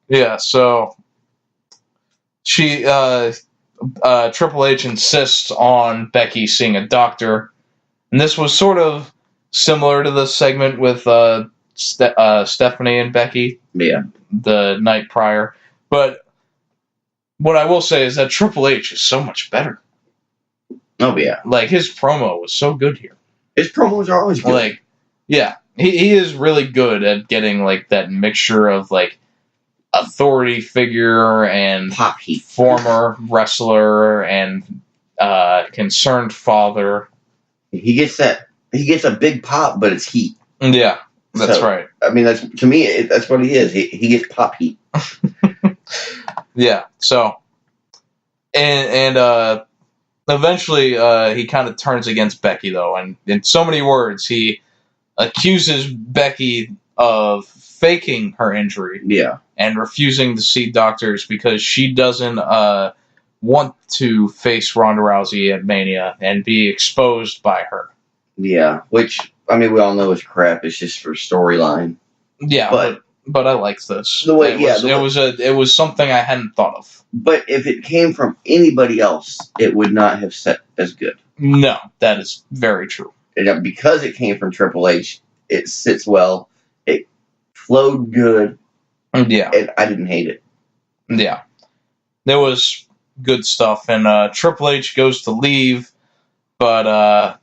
Yeah. So she Triple H insists on Becky seeing a doctor, and this was sort of similar to the segment with Stephanie and Becky. Yeah. The night prior, but. What I will say is that Triple H is so much better. Oh, yeah. Like, his promo was so good here. His promos are always good. Like, yeah. He is really good at getting, like, that mixture of, like, authority figure and Pop heat. former wrestler and concerned father. He gets a big pop, but it's heat. Yeah, that's right. I mean, to me, that's what he is. He gets pop heat. Yeah. So, and eventually, he kind of turns against Becky, though, and in so many words, he accuses Becky of faking her injury. Yeah. And refusing to see doctors because she doesn't want to face Ronda Rousey at Mania and be exposed by her. Yeah, which, I mean, we all know is crap. It's just for storyline. Yeah, but I liked this. It was something I hadn't thought of. But if it came from anybody else, it would not have set as good. No, that is very true. And because it came from Triple H, it sits well. It flowed good. Yeah. And I didn't hate it. Yeah. There was good stuff. And Triple H goes to leave, but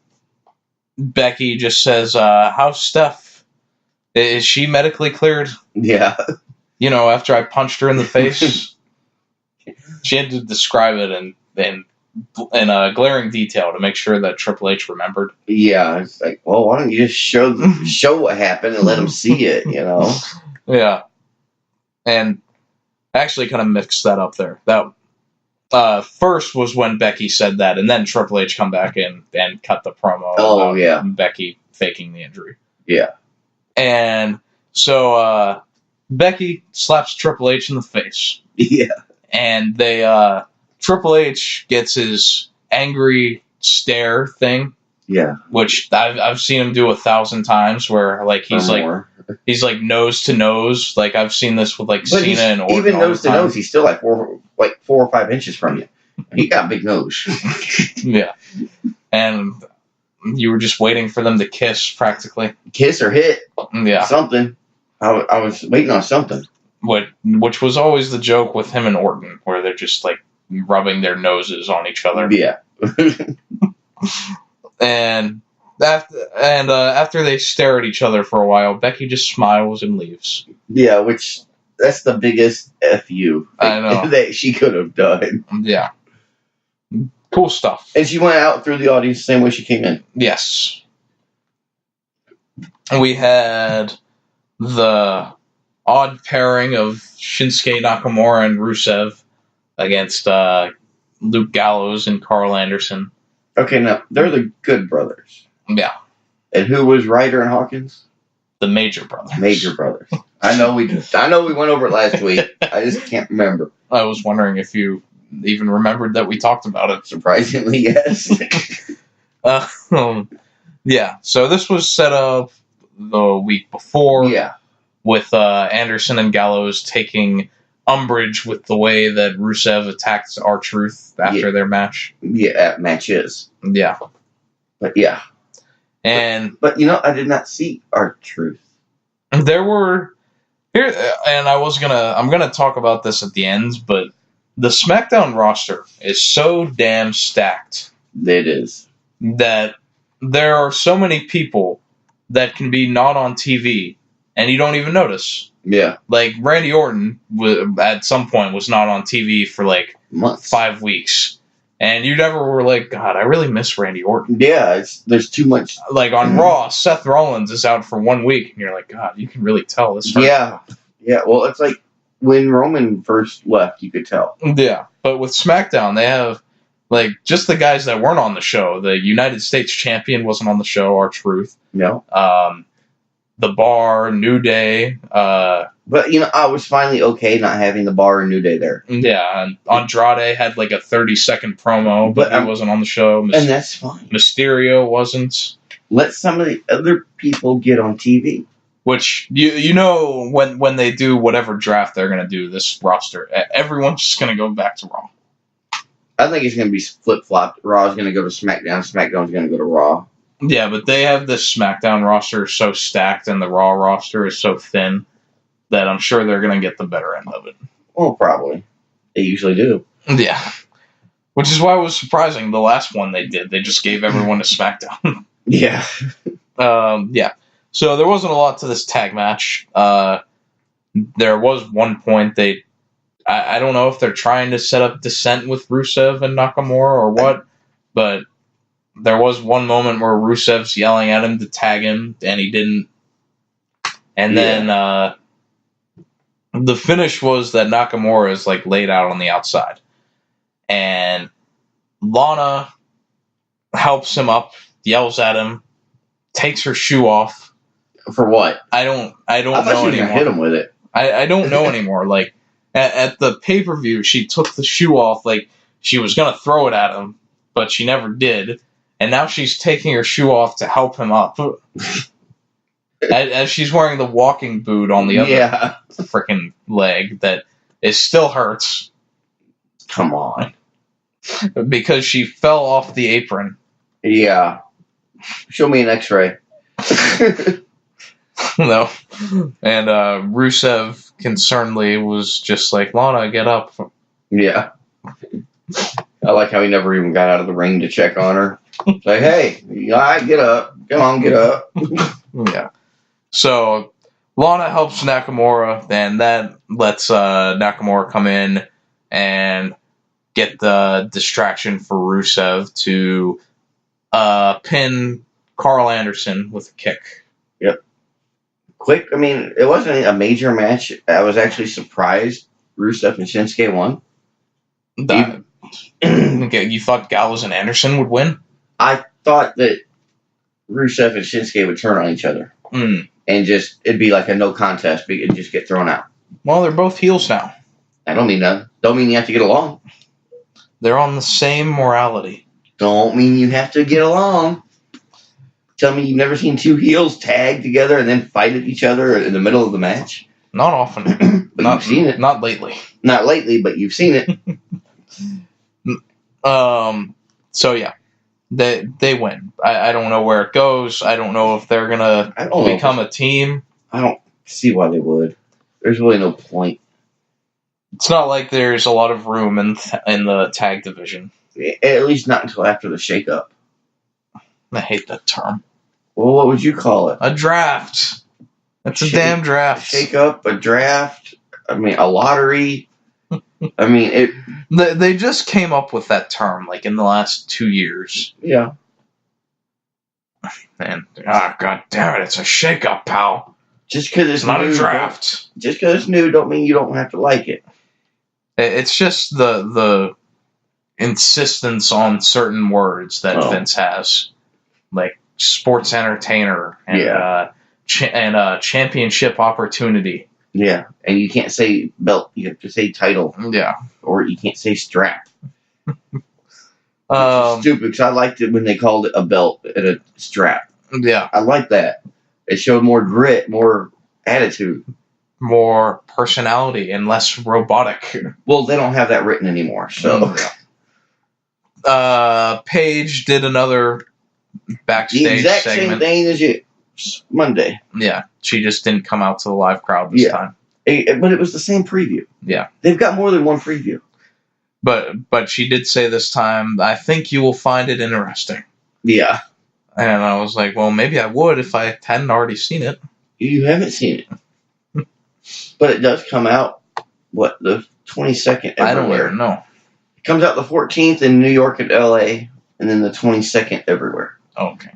Becky just says, how's Steph? Is she medically cleared? Yeah. You know, after I punched her in the face. She had to describe it in glaring detail to make sure that Triple H remembered. Yeah. It's like, well, why don't you just show what happened and let them see it, you know? Yeah. And actually kind of mixed that up there. That first was when Becky said that, and then Triple H come back in and cut the promo about Becky faking the injury. Yeah. And so Becky slaps Triple H in the face. Yeah. And they Triple H gets his angry stare thing. Yeah. Which I've seen him do 1,000 times where like he's like nose to nose. Like I've seen this with like Cena and Orton. Even nose to nose, he's still like 4 or 5 inches from you. He got a big nose. Yeah. And you were just waiting for them to kiss practically. Kiss or hit. Yeah. Something. I was waiting on something. Which was always the joke with him and Orton, where they're just like rubbing their noses on each other. Yeah. And after they stare at each other for a while, Becky just smiles and leaves. Yeah, which that's the biggest FU I know that she could have done. Yeah. Cool stuff. And she went out through the audience the same way she came in. Yes. We had the odd pairing of Shinsuke Nakamura and Rusev against Luke Gallows and Carl Anderson. Okay, now, they're the Good Brothers. Yeah. And who was Ryder and Hawkins? The Major Brothers. Major Brothers. I know we went over it last week. I just can't remember. I was wondering if you even remembered that we talked about it. Surprisingly, yes. Yeah, so this was set up the week before. Yeah. With Anderson and Gallows taking umbrage with the way that Rusev attacked R-Truth after their match. Yeah, matches. Yeah. But yeah. And but you know, I did not see R-Truth. There were here, and I'm gonna talk about this at the end, but the SmackDown roster is so damn stacked. It is. That there are so many people that can be not on TV and you don't even notice. Yeah. Like, Randy Orton, at some point, was not on TV for, like, months. 5 weeks. And you never were like, God, I really miss Randy Orton. Yeah, there's too much. Like, on Raw, Seth Rollins is out for 1 week, and you're like, God, you can really tell this hurt. Yeah. Yeah, well, it's like when Roman first left, you could tell. Yeah, but with SmackDown, they have, like, just the guys that weren't on the show. The United States champion wasn't on the show, R-Truth. No. The Bar, New Day. But, you know, I was finally okay not having the Bar and New Day there. Yeah, and Andrade had like a 30-second promo, but he wasn't on the show. And that's fine. Mysterio wasn't. Let some of the other people get on TV. Which, you know, when they do whatever draft they're going to do, this roster, everyone's just going to go back to Raw. I think it's going to be flip-flopped. Raw's going to go to SmackDown. SmackDown's going to go to Raw. Yeah, but they have this SmackDown roster so stacked and the Raw roster is so thin that I'm sure they're going to get the better end of it. Well, probably. They usually do. Yeah. Which is why it was surprising. The last one they did, they just gave everyone to SmackDown. Yeah. Yeah. So there wasn't a lot to this tag match. there was one point I don't know if they're trying to set up dissent with Rusev and Nakamura or what, but there was one moment where Rusev's yelling at him to tag him, and he didn't. And then the finish was that Nakamura is like laid out on the outside, and Lana helps him up, yells at him, takes her shoe off. For what? I don't I know thought she was anymore. gonna hit him with it. I don't know anymore. Like at the pay-per-view, she took the shoe off like she was gonna throw it at him, but she never did. And now she's taking her shoe off to help him up. As she's wearing the walking boot on the other freaking leg that it still hurts. Come on. Because she fell off the apron. Yeah. Show me an x-ray. No. And Rusev concernedly was just like, Lana, get up. Yeah. I like how he never even got out of the ring to check on her. Like, hey, all right, get up. Come on, get up. Yeah. So Lana helps Nakamura, and that lets Nakamura come in and get the distraction for Rusev to pin Carl Anderson with a kick. Yep. Quick, I mean, it wasn't a major match. I was actually surprised Rusev and Shinsuke won. You thought Gallows and Anderson would win? I thought that Rusev and Shinsuke would turn on each other. And just, it'd be like a no contest. It'd just get thrown out. Well, they're both heels now. I don't mean that. Don't mean you have to get along. They're on the same morality. Don't mean you have to get along. Tell me you've never seen two heels tag together and then fight at each other in the middle of the match? Not often. But you've seen it. Not lately. Not lately, but you've seen it. So yeah, they win. I don't know where it goes. I don't know if they're gonna become a team. I don't see why they would. There's really no point. It's not like there's a lot of room in the tag division. At least not until after the shakeup. I hate that term. Well, what would you call it? A draft. That's a damn draft. Shakeup, a draft. I mean, a lottery. I mean, it. They just came up with that term like in the last 2 years. Yeah. And god damn it, it's a shakeup, pal. Just because it's not new, a draft. Just because it's new, don't mean you don't have to like it. It's just the insistence on certain words that Vince has, like sports entertainer and championship opportunity. Yeah, and you can't say belt; you have to say title. Yeah, or you can't say strap. Stupid, because I liked it when they called it a belt and a strap. Yeah, I like that. It showed more grit, more attitude, more personality, and less robotic. Well, they don't have that written anymore, so. Paige did another backstage the exact segment. Same thing as you. Monday. Yeah, she just didn't come out to the live crowd this time. But it was the same preview. Yeah. They've got more than one preview. But she did say this time, I think you will find it interesting. Yeah. And I was like, well, maybe I would if I hadn't already seen it. You haven't seen it. But it does come out, the 22nd everywhere? I don't even know. It comes out the 14th in New York and LA, and then the 22nd everywhere. Oh, okay.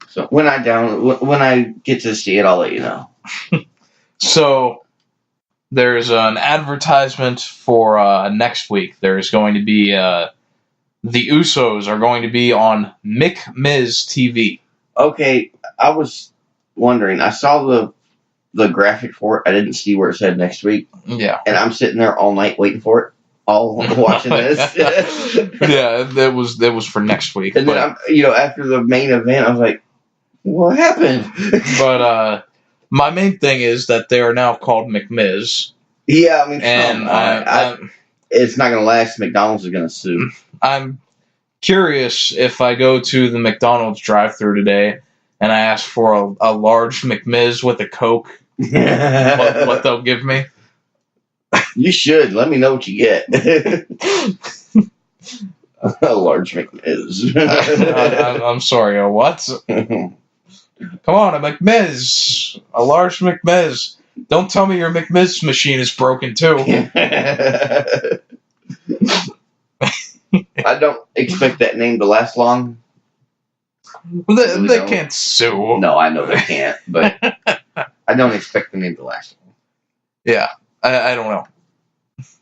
So when I get to see it, I'll let you know. So there's an advertisement for next week. There's going to be the Usos are going to be on McMiz TV. Okay, I was wondering. I saw the graphic for it. I didn't see where it said next week. Yeah, and I'm sitting there all night waiting for it. All watching this. Yeah, that was for next week. And then after the main event, I was like, what happened? But my main thing is that they are now called McMiz. Yeah, I mean, and it's not going to last. McDonald's is going to sue. I'm curious if I go to the McDonald's drive-thru today and I ask for a large McMiz with a Coke, what they'll give me. You should. Let me know what you get. A large McMiz. I'm sorry, a what? Come on, a McMiz. A large McMiz. Don't tell me your McMiz machine is broken too. I don't expect that name to last long. They can't sue. No, I know they can't, but I don't expect the name to last long. Yeah, I don't know.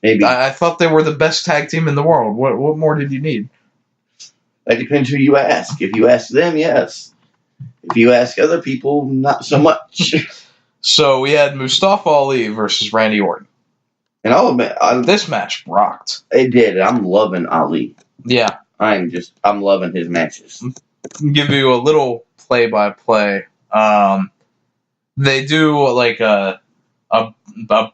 Maybe. I thought they were the best tag team in the world. What more did you need? That depends who you ask. If you ask them, yes. If you ask other people, not so much. So we had Mustafa Ali versus Randy Orton. And I'll admit, This match rocked. it did. I'm loving Ali. Yeah. I'm loving his matches. Give you a little play-by-play. They do like a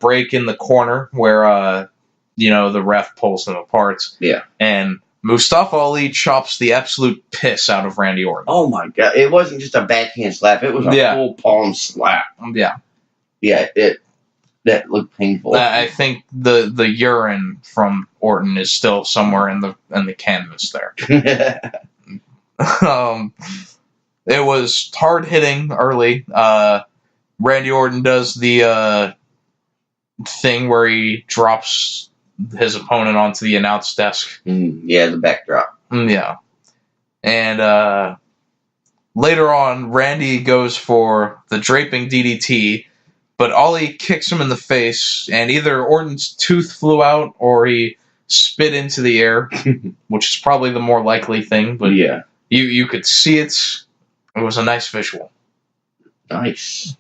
break in the corner where the ref pulls them apart. Yeah. And Mustafa Ali chops the absolute piss out of Randy Orton. Oh my god! It wasn't just a backhand slap; it was a full palm slap. Yeah. Yeah, that looked painful. I think the urine from Orton is still somewhere in the canvas there. It was hard hitting early. Randy Orton does the thing where he drops his opponent onto the announce desk. Yeah, the backdrop. Yeah. And later on, Randy goes for the draping DDT, but Ollie kicks him in the face, and either Orton's tooth flew out or he spit into the air, which is probably the more likely thing, but yeah, you could see it. It was a nice visual. Nice.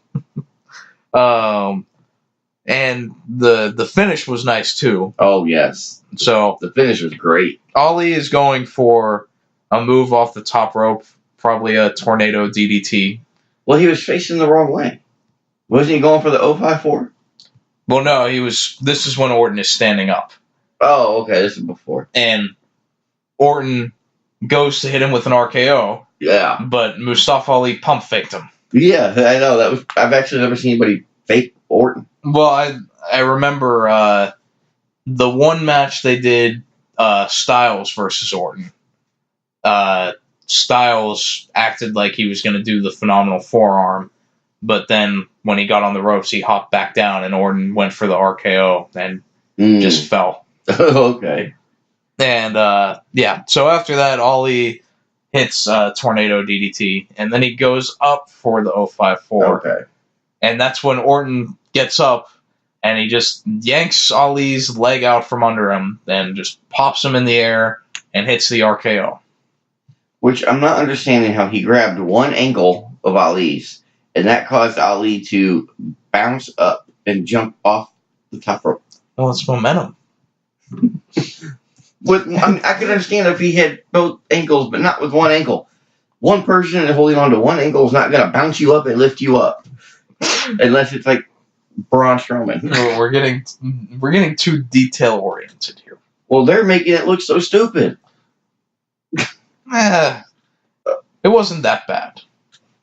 And the finish was nice too. Oh yes. So the finish was great. Ollie is going for a move off the top rope, probably a tornado DDT. Well, he was facing the wrong way. Wasn't he going for the 054? Well, no, this is when Orton is standing up. Oh, okay, this is before. And Orton goes to hit him with an RKO. Yeah. But Mustafa Ali pump faked him. Yeah, I know. I've actually never seen anybody fake Orton. Well, I remember the one match they did, Styles versus Orton. Styles acted like he was going to do the phenomenal forearm, but then when he got on the ropes, he hopped back down, and Orton went for the RKO and just fell. Okay. And so after that, Ollie hits Tornado DDT, and then he goes up for the 054. Okay. And that's when Orton gets up, and he just yanks Ali's leg out from under him, and just pops him in the air, and hits the RKO. Which I'm not understanding how he grabbed one ankle of Ali's, and that caused Ali to bounce up and jump off the top rope. Well, it's momentum. I could understand if he had both ankles, but not with one ankle. One person holding on to one ankle is not going to bounce you up and lift you up, unless it's like Braun Strowman. We're getting too detail oriented here. Well, they're making it look so stupid. It wasn't that bad.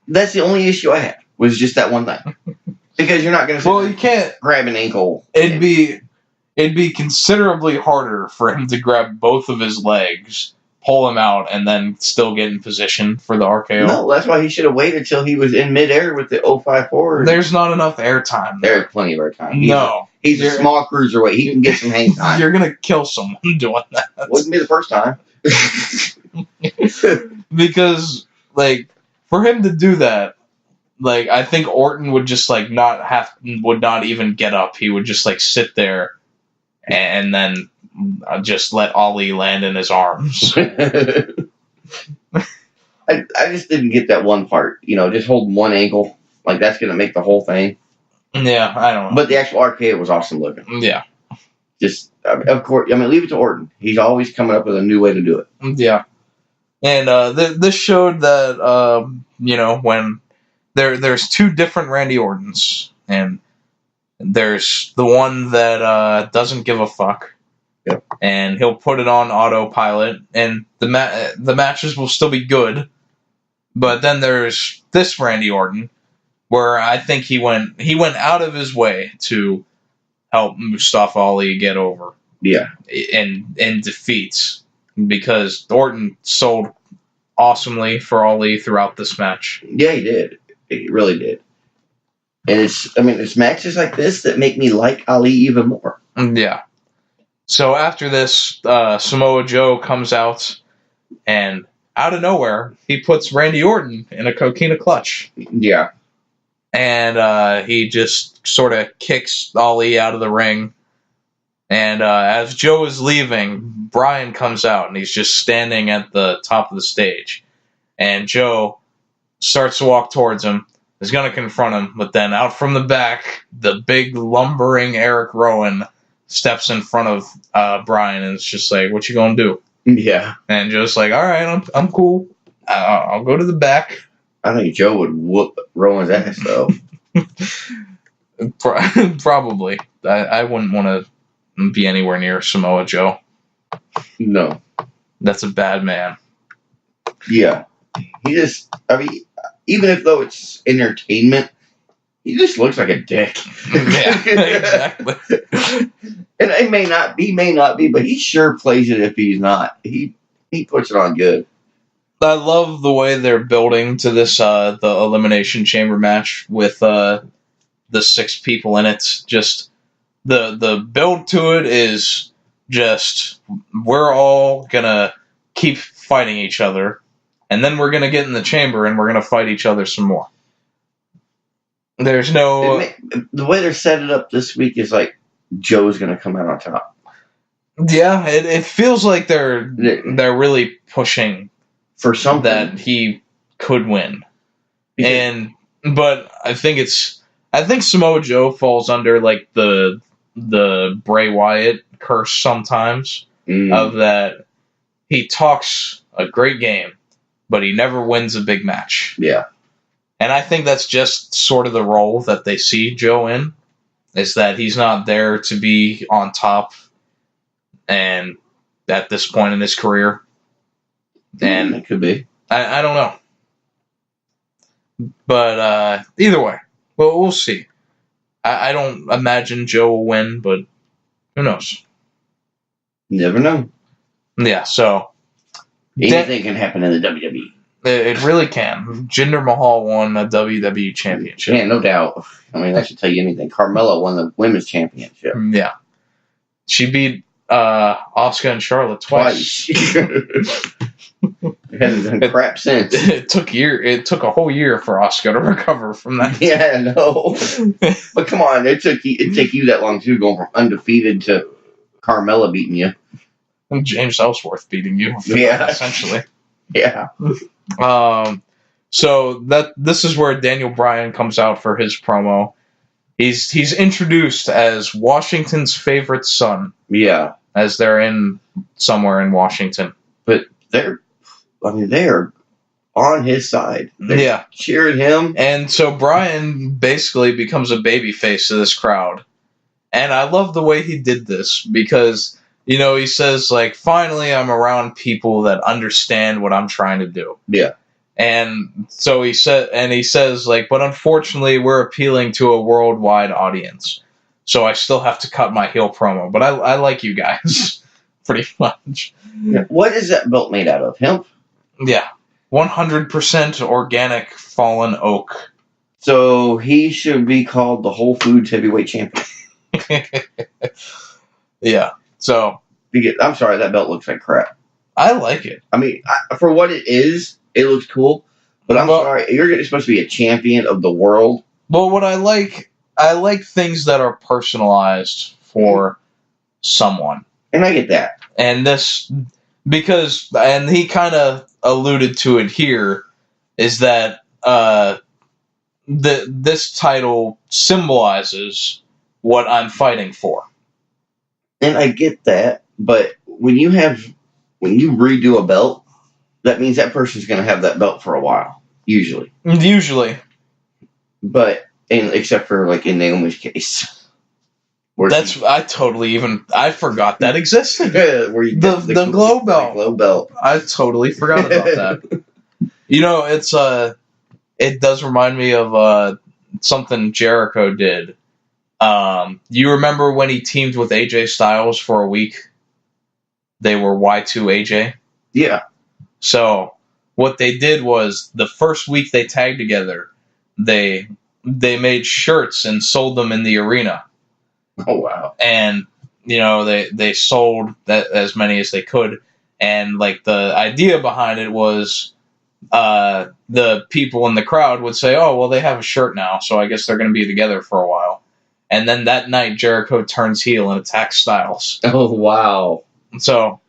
That's the only issue I had, was just that one thing. Because you're not going to you can't grab an ankle. It'd be considerably harder for him to grab both of his legs, pull him out, and then still get in position for the RKO. No, that's why he should have waited till he was in midair with the 054. There's not enough air time. There's plenty of air time. He's a small cruiserweight. He can get some hang time. You're going to kill someone doing that. Wouldn't be the first time. Because, for him to do that, I think Orton would just, would not even get up. He would just, sit there and then just let Ollie land in his arms. I just didn't get that one part. Just holding one ankle. That's going to make the whole thing. Yeah, I don't know. But the actual RKO was awesome looking. Yeah. Just, of course, leave it to Orton. He's always coming up with a new way to do it. Yeah. And this showed that, when there's two different Randy Ortons, and there's the one that doesn't give a fuck. Yep. And he'll put it on autopilot, and the matches will still be good. But then there's this Randy Orton, where I think he went out of his way to help Mustafa Ali get over. Yeah. In defeats, because Orton sold awesomely for Ali throughout this match. Yeah, he did. He really did. And it's matches like this that make me like Ali even more. Yeah. So after this, Samoa Joe comes out, and out of nowhere, he puts Randy Orton in a coquina clutch. Yeah. And he just sort of kicks Ali out of the ring. And as Joe is leaving, Brian comes out, and he's just standing at the top of the stage. And Joe starts to walk towards him, is going to confront him, but then out from the back, the big lumbering Eric Rowan steps in front of Brian, and it's just like, what you going to do? Yeah. And Joe's like, all right, I'm cool. I'll go to the back. I think Joe would whoop Rowan's ass, though. Probably. I wouldn't want to be anywhere near Samoa Joe. No. That's a bad man. Yeah. Even if though it's entertainment, he just looks like a dick. Yeah, exactly. And it may not be, but he sure plays it if he's not. He puts it on good. I love the way they're building to this the Elimination Chamber match with the 6 people in it. Just the build to it is just, we're all gonna keep fighting each other, and then we're gonna get in the chamber and we're gonna fight each other some more. There's no the way they're set it up this week is like Joe's gonna come out on top. Yeah, it feels like they're really pushing for something that he could win. But I think Samoa Joe falls under like the Bray Wyatt curse sometimes of that he talks a great game, but he never wins a big match. Yeah. And I think that's just sort of the role that they see Joe in, is that he's not there to be on top and at this point in his career. And it could be. I don't know. But either way, well, we'll see. I don't imagine Joe will win, but who knows? Never know. Yeah, so anything can happen in the WWE. It really can. Jinder Mahal won a WWE championship. Yeah, no doubt. I mean, that should tell you anything. Carmella won the women's championship. Yeah. She beat Asuka and Charlotte twice. It hasn't done crap since. It took a whole year for Asuka to recover from that. Yeah, I know. But come on, it took you that long too, going from undefeated to Carmella beating you. And James Ellsworth beating you. Yeah. Essentially. Yeah. So this is where Daniel Bryan comes out for his promo. He's introduced as Washington's favorite son. Yeah. As they're somewhere in Washington. But they are on his side. They're cheering him. And so Bryan basically becomes a babyface to this crowd. And I love the way he did this because, he says, like, finally I'm around people that understand what I'm trying to do. Yeah. And so he says, like, but unfortunately we're appealing to a worldwide audience. So I still have to cut my heel promo. But I like you guys, pretty much. Yeah. What is that belt made out of? Hemp? Yeah. 100% organic fallen oak. So he should be called the Whole Foods Heavyweight Champion. Yeah. So I'm sorry, that belt looks like crap. I like it. I mean, for what it is, it looks cool. But I'm sorry, you're supposed to be a champion of the world. Well, what I like things that are personalized for someone. And I get that. And and he kind of alluded to it here, is that this title symbolizes what I'm fighting for. And I get that, but when you redo a belt, that means that person's going to have that belt for a while, usually. But except for like in Naomi's case, I forgot that existed. Where you the glow belt. Glow belt. I totally forgot about that. It does remind me of something Jericho did. You remember when he teamed with AJ Styles for a week? They were Y2AJ. Yeah. So what they did was the first week they tagged together, they they made shirts and sold them in the arena. Oh, wow. And, they sold that as many as they could. And, like, the idea behind it was the people in the crowd would say, oh, well, they have a shirt now, so I guess they're going to be together for a while. And then that night, Jericho turns heel and attacks Styles. Oh, wow. So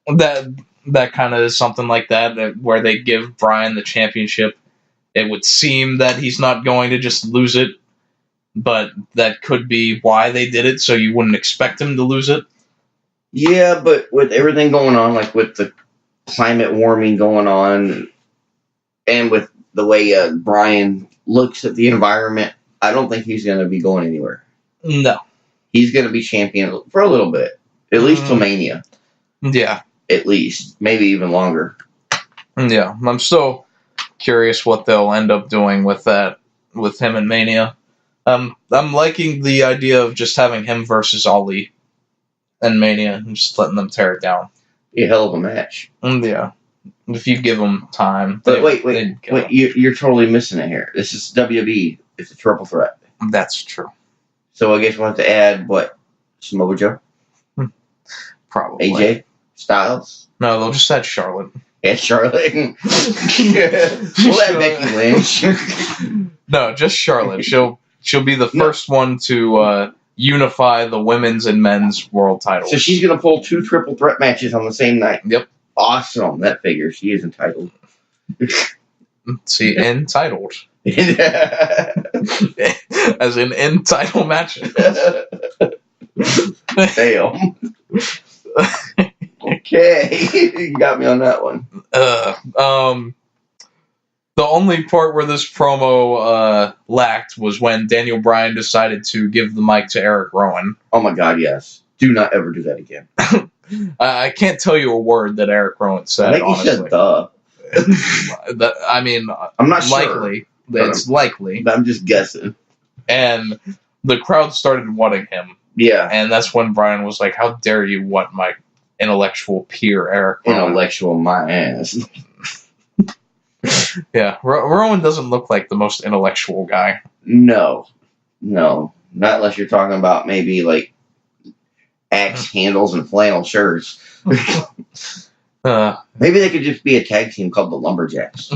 that kind of is something like that, where they give Bryan the championship. It would seem that he's not going to just lose it, but that could be why they did it, so you wouldn't expect him to lose it. Yeah, but with everything going on, like with the climate warming going on, and with the way Bryan looks at the environment, I don't think he's going to be going anywhere. No. He's going to be champion for a little bit. At least till Mania. Yeah. At least. Maybe even longer. Yeah. I'm still curious what they'll end up doing with that, with him and Mania. I'm liking the idea of just having him versus Ali and Mania and just letting them tear it down. Be a hell of a match. Yeah. If you give them time. But wait, you're totally missing it here. This is WWE. It's a triple threat. That's true. So I guess we'll have to add, Samoa Joe? Probably. AJ? Styles? No, they'll just add Charlotte. And Charlotte? We'll add Becky Lynch. No, just Charlotte. She'll be the first one to unify the women's and men's world titles. So she's going to pull 2 triple threat matches on the same night. Yep. Awesome. That figures. She is entitled. See, entitled. As in entitled matches. Damn. Okay. You got me on that one. The only part where this promo lacked was when Daniel Bryan decided to give the mic to Eric Rowan. Oh my god, yes. Do not ever do that again. I can't tell you a word that Eric Rowan said, I think honestly. he said duh. I'm not sure. Likely. It's likely. But I'm just guessing. And the crowd started wutting him. Yeah. And that's when Bryan was like, how dare you what my intellectual peer, Eric Rowan. Intellectual my ass. Yeah, Rowan doesn't look like the most intellectual guy. No. Not unless you're talking about maybe like axe handles and flannel shirts. Maybe they could just be a tag team called the Lumberjacks.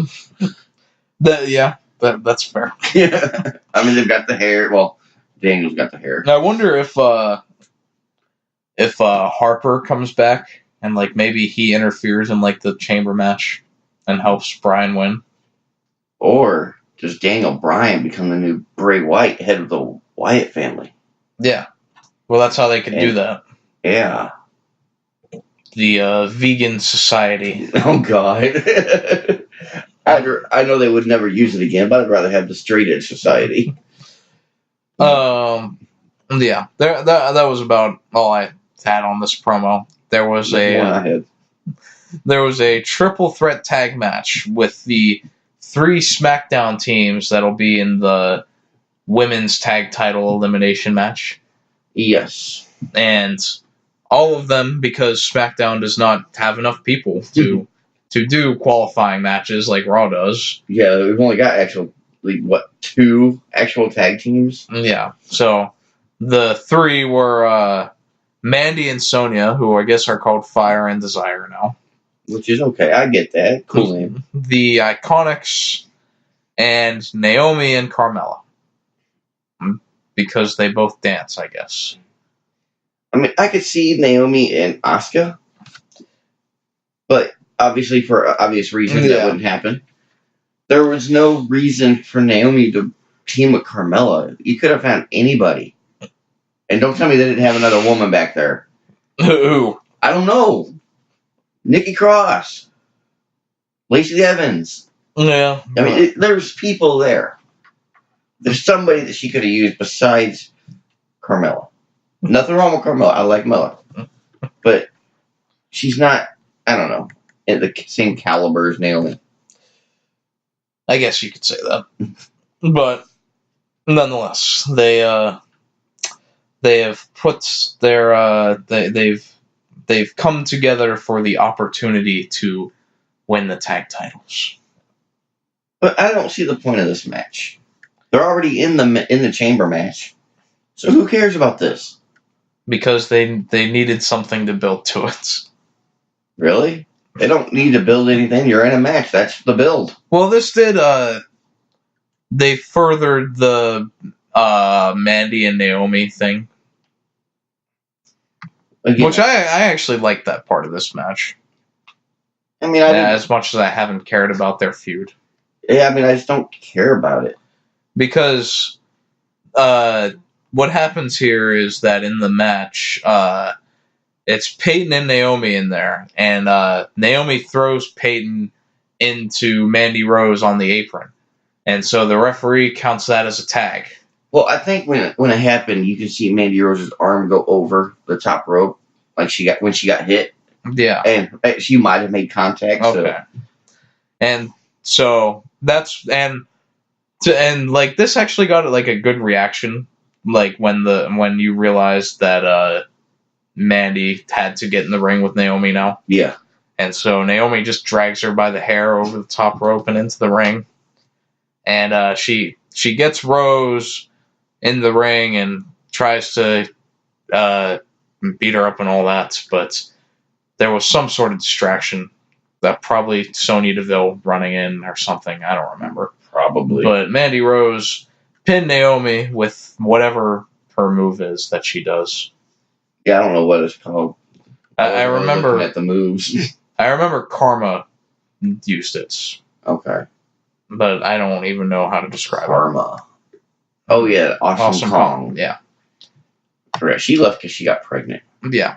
That's fair. Yeah. I mean, they've got the hair. Well, Daniel's got the hair. I wonder if Harper comes back and like maybe he interferes in like the chamber match and helps Bryan win. Or does Daniel Bryan become the new Bray Wyatt, head of the Wyatt family? Yeah. Well, that's how they could do that. Yeah. The vegan society. Oh, God. I know they would never use it again, but I'd rather have the straight edge society. Yeah. That was about all I had on this promo. There was a triple threat tag match with the 3 SmackDown teams that'll be in the women's tag title elimination match. Yes. And all of them, because SmackDown does not have enough people to do qualifying matches like Raw does. Yeah, we've only got 2 actual tag teams? Yeah. So the 3 were Mandy and Sonya, who I guess are called Fire and Desire now. Which is okay. I get that. Cool name. The Iconics and Naomi and Carmella. Because they both dance, I guess. I mean, I could see Naomi and Asuka. But obviously, for obvious reasons, that wouldn't happen. There was no reason for Naomi to team with Carmella. You could have found anybody. And don't tell me they didn't have another woman back there. Who? I don't know. Nikki Cross. Lacey Evans. Yeah. I mean, there's people there. There's somebody that she could have used besides Carmella. Nothing wrong with Carmella. I like Mella. But she's not, I don't know, in the same caliber as Naomi. I guess you could say that. But nonetheless, they have put their they've come together for the opportunity to win the tag titles. But I don't see the point of this match. They're already in the chamber match. So who cares about this? Because they needed something to build to it. Really? They don't need to build anything. You're in a match. That's the build. Well, this did. They furthered the Mandy and Naomi thing, Again, which I actually liked that part of this match. I mean, As much as I haven't cared about their feud. Yeah, I mean, I just don't care about it. Because what happens here is that in the match, it's Peyton and Naomi in there, and Naomi throws Peyton into Mandy Rose on the apron, and so the referee counts that as a tag. Well, I think when it happened, you can see Mandy Rose's arm go over the top rope, like when she got hit. Yeah, and she might have made contact. Okay, so. And so that's and like this actually got like a good reaction, like when you realized that Mandy had to get in the ring with Naomi now. Yeah. And so Naomi just drags her by the hair over the top rope and into the ring. And she gets Rose in the ring and tries to beat her up and all that. But there was some sort of distraction. That probably Sonya Deville running in or something. I don't remember. Probably. But Mandy Rose pinned Naomi with whatever her move is that she does. Yeah, I don't know what it's called. I remember at the moves. I remember Karma used it. Okay. But I don't even know how to describe Karma. Oh yeah, Awesome Kong. Yeah. Correct. She left because she got pregnant. Yeah.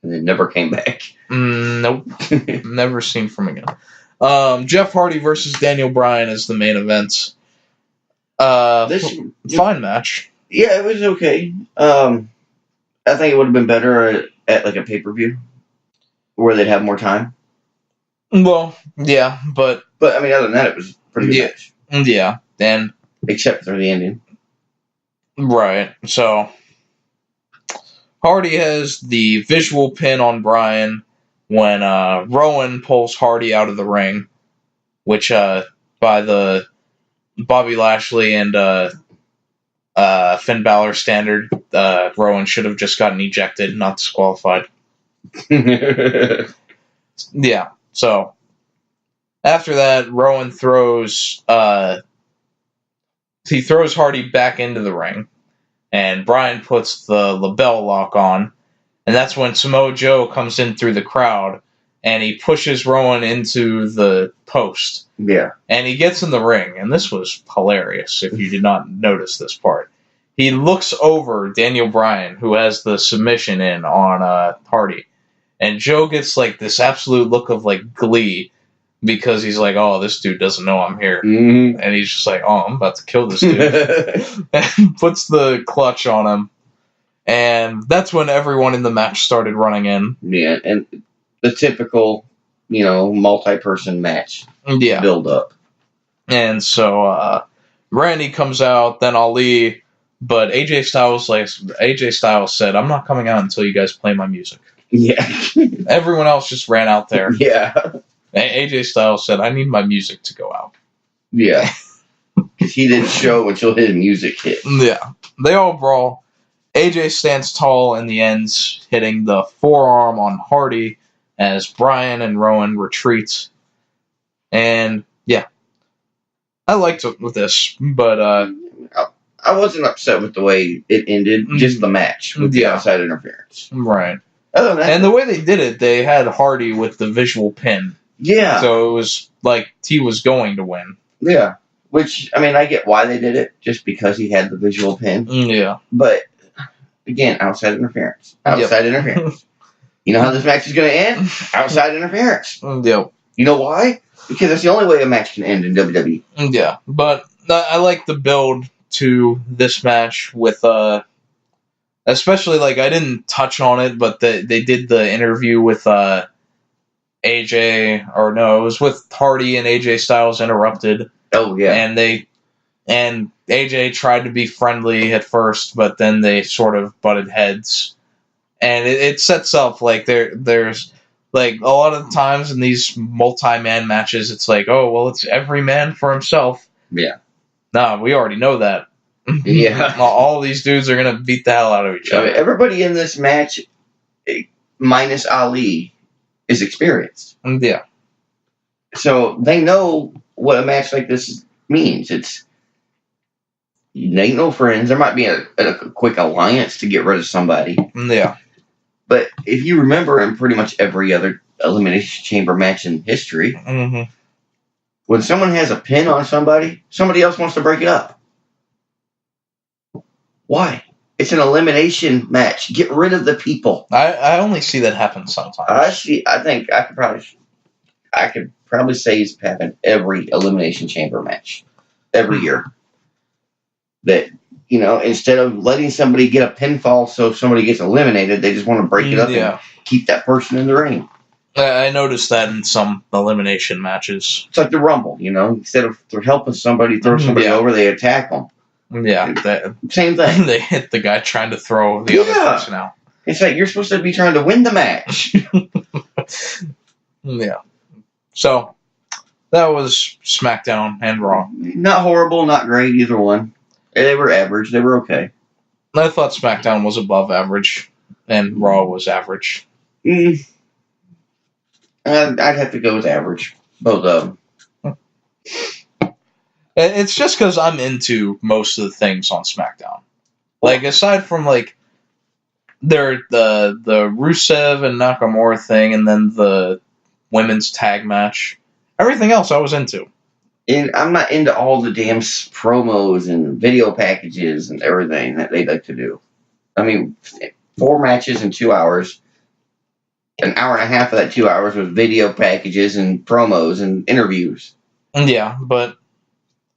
And then never came back. Nope. Never seen from again. Jeff Hardy versus Daniel Bryan is the main event. Fine match. Yeah, it was okay. I think it would have been better at like a pay-per-view where they'd have more time. Well, yeah, but I mean, other than that, it was pretty good match. Yeah, and except for the ending. Right. So Hardy has the visual pin on Bryan when Rowan pulls Hardy out of the ring, which by the Bobby Lashley and Finn Balor standard, Rowan should have just gotten ejected, not disqualified. Yeah. So after that, Rowan throws Hardy back into the ring, and Bryan puts the LeBell Lock on, and that's when Samoa Joe comes in through the crowd, and he pushes Rowan into the post. Yeah. And he gets in the ring, and this was hilarious if you did not notice this part. He looks over Daniel Bryan, who has the submission in on Hardy, and Joe gets like this absolute look of like glee because he's like, oh, this dude doesn't know I'm here. Mm-hmm. And he's just like, oh, I'm about to kill this dude. And puts the clutch on him. And that's when everyone in the match started running in. Yeah, and the typical, multi-person match build up. And so Randy comes out, then Ali, but AJ Styles said, I'm not coming out until you guys play my music. Yeah. Everyone else just ran out there. Yeah. And AJ Styles said, I need my music to go out. Yeah. Because he didn't show until his music hit. Yeah. They all brawl. AJ stands tall in the ends, hitting the forearm on Hardy as Bryan and Rowan retreat. And, yeah. I liked it with this, but I wasn't upset with the way it ended, just the match with the outside interference. Right. Other than that, and the way they did it, they had Hardy with the visual pin. Yeah. So it was like he was going to win. Yeah. Which, I mean, I get why they did it, just because he had the visual pin. Yeah. But, again, outside interference. Outside interference. You know how this match is going to end? Outside interference. Yep. You know why? Because that's the only way a match can end in WWE. Yeah. But I like the build to this match with, especially, like, I didn't touch on it, but they did the interview with AJ, or no, it was with Hardy and AJ Styles interrupted. Oh, yeah. And AJ tried to be friendly at first, but then they sort of butted heads. And it sets up, like, there's, like, a lot of times in these multi-man matches, it's like, oh, well, it's every man for himself. Yeah. Nah, we already know that. Yeah. All these dudes are gonna beat the hell out of each I other. mean, everybody in this match, minus Ali, is experienced. Yeah. So they know what a match like this means. They ain't no friends. There might be a quick alliance to get rid of somebody. Yeah. But if you remember in pretty much every other Elimination Chamber match in history, Mm-hmm. when someone has a pin on somebody else wants to break it up. Why? It's an elimination match. Get rid of the people. I only see that happen sometimes. I think I could probably say it's happened every Elimination Chamber match. Every year. That, instead of letting somebody get a pinfall so somebody gets eliminated, they just want to break it up and keep that person in the ring. I noticed that in some elimination matches. It's like the Rumble, Instead of helping somebody throw somebody over, they attack them. Yeah. Same thing. They hit the guy trying to throw the other person out. It's like you're supposed to be trying to win the match. Yeah. So, that was SmackDown and Raw. Not horrible, not great, either one. They were average. They were okay. I thought SmackDown was above average, and Raw was average. I'd have to go with average. Both of them. It's just because I'm into most of the things on SmackDown. Like, aside from, like, the Rusev and Nakamura thing, and then the women's tag match, everything else I was into. And I'm not into all the damn promos and video packages and everything that they like to do. I mean, 4 matches in 2 hours. An hour and a half of that 2 hours was video packages and promos and interviews. Yeah, but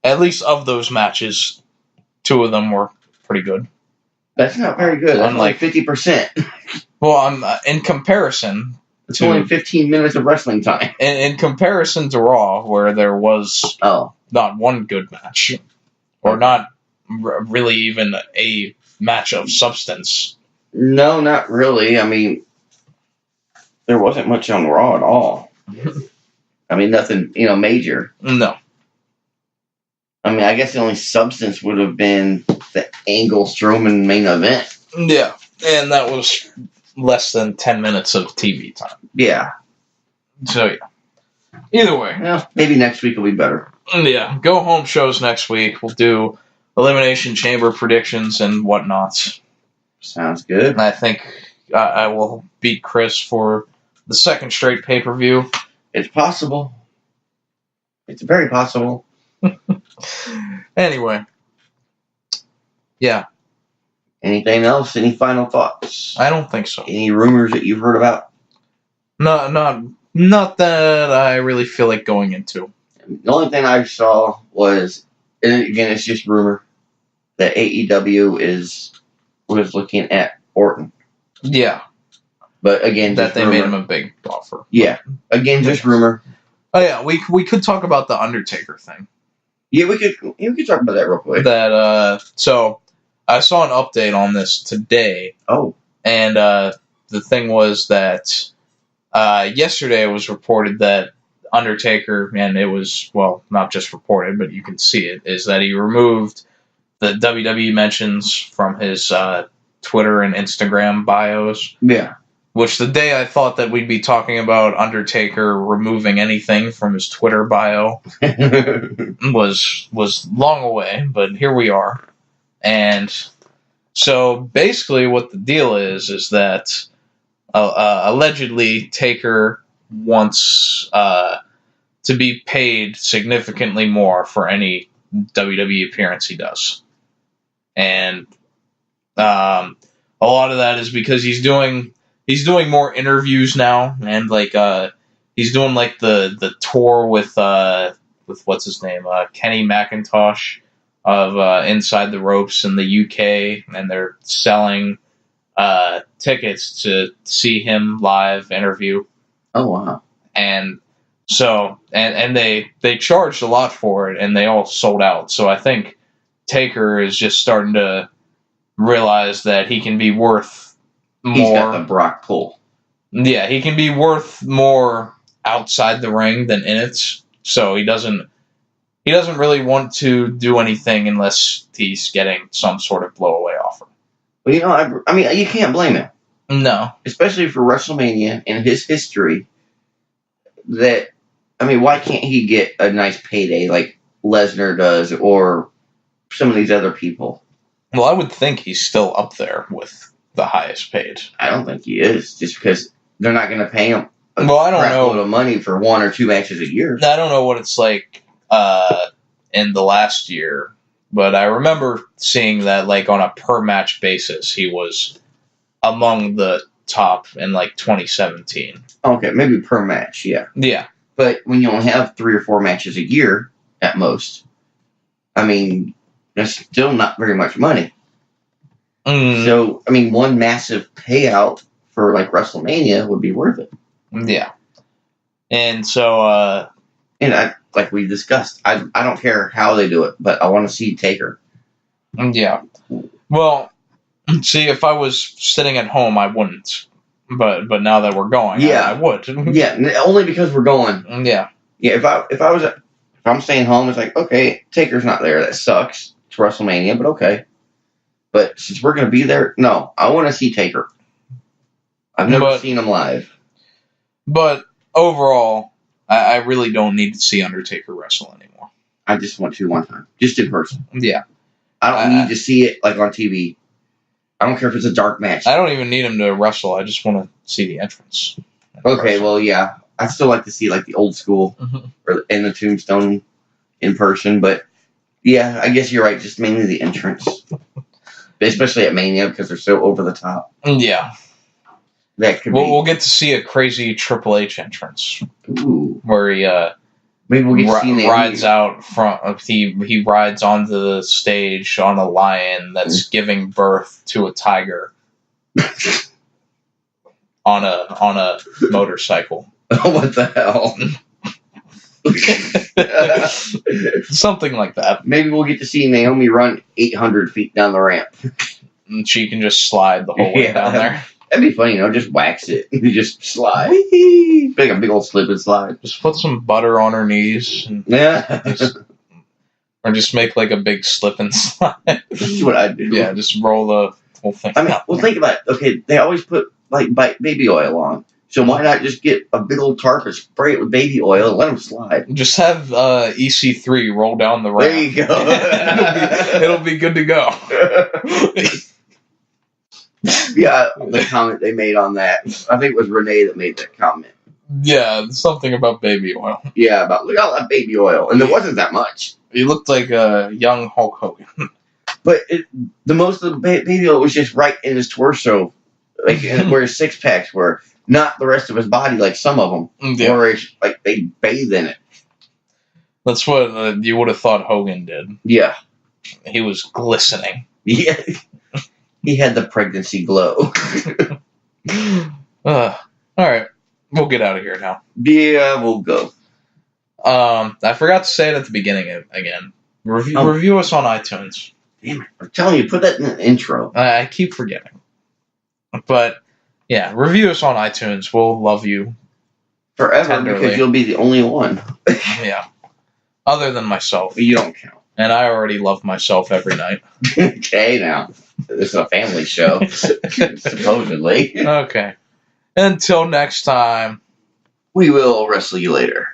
at least of those matches, 2 of them were pretty good. That's not very good. That's like 50%. Well, I'm in comparison. It's only 15 minutes of wrestling time. In comparison to Raw, where there was not one good match, or not really even a match of substance. No, not really. I mean, there wasn't much on Raw at all. I mean, nothing, major. No. I mean, I guess the only substance would have been the Angle Strowman main event. Yeah, and that was less than 10 minutes of TV time. Yeah. So, yeah. Either way. Well, maybe next week will be better. Yeah, go home shows next week. We'll do Elimination Chamber predictions and whatnot. Sounds good. And I think I will beat Chris for the second straight pay-per-view. It's possible. It's very possible. Anyway. Yeah. Anything else? Any final thoughts? I don't think so. Any rumors that you've heard about? No, not that I really feel like going into. The only thing I saw was, and again, it's just rumor, that AEW was looking at Orton. Yeah. But again, that they rumor. made him a big offer. Yeah. Again, just rumor. Oh yeah, we could talk about the Undertaker thing. Yeah, we could talk about that real quick. So I saw an update on this today. Oh. And the thing was that yesterday it was reported that Undertaker, and it was, well, not just reported, but you can see it, is that he removed the WWE mentions from his Twitter and Instagram bios. Yeah. Which the day I thought that we'd be talking about Undertaker removing anything from his Twitter bio was long away, but here we are. And so basically what the deal is that allegedly Taker wants to be paid significantly more for any WWE appearance he does. And a lot of that is because he's doing more interviews now, and he's doing like the tour with what's his name, Kenny McIntosh of Inside the Ropes in the UK, and they're selling tickets to see him live interview. Oh wow! And so and they charged a lot for it, and they all sold out. So I think Taker is just starting to realize that he can be worth more. He's got the Brock pull. Yeah, he can be worth more outside the ring than in it. So he doesn't he doesn't really want to do anything unless he's getting some sort of blowaway offer. Well, you know, I mean, you can't blame him. No. Especially for WrestleMania and his history. That, I mean, why can't he get a nice payday like Lesnar does or some of these other people? Well, I would think he's still up there with the highest paid. I don't think he is, just because they're not going to pay him a Well, I don't crap know. load of money for 1 or 2 matches a year. I don't know what it's like in the last year, but I remember seeing that like on a per match basis, he was among the top in like 2017. Okay, maybe per match, yeah. Yeah. But when you only have 3 or 4 matches a year at most, I mean, that's still not very much money. So, I mean, one massive payout for like WrestleMania would be worth it. Yeah. And so, and like we discussed, I don't care how they do it, but I want to see Taker. Yeah. Well, see, if I was sitting at home, I wouldn't. But now that we're going, yeah, I would. Yeah, only because we're going. Yeah. Yeah. If I'm staying home, it's like, okay, Taker's not there. That sucks. It's WrestleMania, but okay. But since we're going to be there, no, I want to see Taker. I've never seen him live. But overall, I really don't need to see Undertaker wrestle anymore. I just want to one time, just in person. Yeah. I don't need to see it like on TV. I don't care if it's a dark match. I don't even need him to wrestle. I just want to see the entrance. Okay, well, yeah. I still like to see like the old school or in the Tombstone in person, but yeah, I guess you're right. Just mainly the entrance, especially at Mania because they're so over the top. Yeah, that could. We'll get to see a crazy Triple H entrance. Ooh. Where he maybe we'll get to see rides out front. He rides onto the stage on a lion that's giving birth to a tiger on a motorcycle. What the hell? Something like that. Maybe we'll get to see Naomi run 800 feet down the ramp. And she can just slide the whole way down there. That'd be funny, just wax it. You just slide. Whee! Like a big old slip and slide. Just put some butter on her knees. And or just make like a big slip and slide. That's what I'd do. Yeah, just roll the whole thing. I mean, well, think about it. Okay, they always put like baby oil on. So why not just get a big old tarp and spray it with baby oil and let them slide? Just have EC3 roll down the ramp. There you go. it'll be good to go. Yeah, the comment they made on that. I think it was Renee that made that comment. Yeah, something about baby oil. Yeah, about look at all that baby oil. And there wasn't that much. He looked like a young Hulk Hogan. But the most of the baby oil was just right in his torso. Like where his six packs were. Not the rest of his body, like some of them, where like they bathe in it. That's what you would have thought Hogan did. Yeah, he was glistening. Yeah, he had the pregnancy glow. All right, we'll get out of here now. Yeah, we'll go. I forgot to say it at the beginning again. Review us on iTunes. Damn it! I'm telling you, put that in the intro. I keep forgetting, but. Yeah, review us on iTunes. We'll love you forever tenderly. Because you'll be the only one. Yeah. Other than myself. You don't count. And I already love myself every night. Okay, now. This is a family show. Supposedly. Okay. Until next time. We will wrestle you later.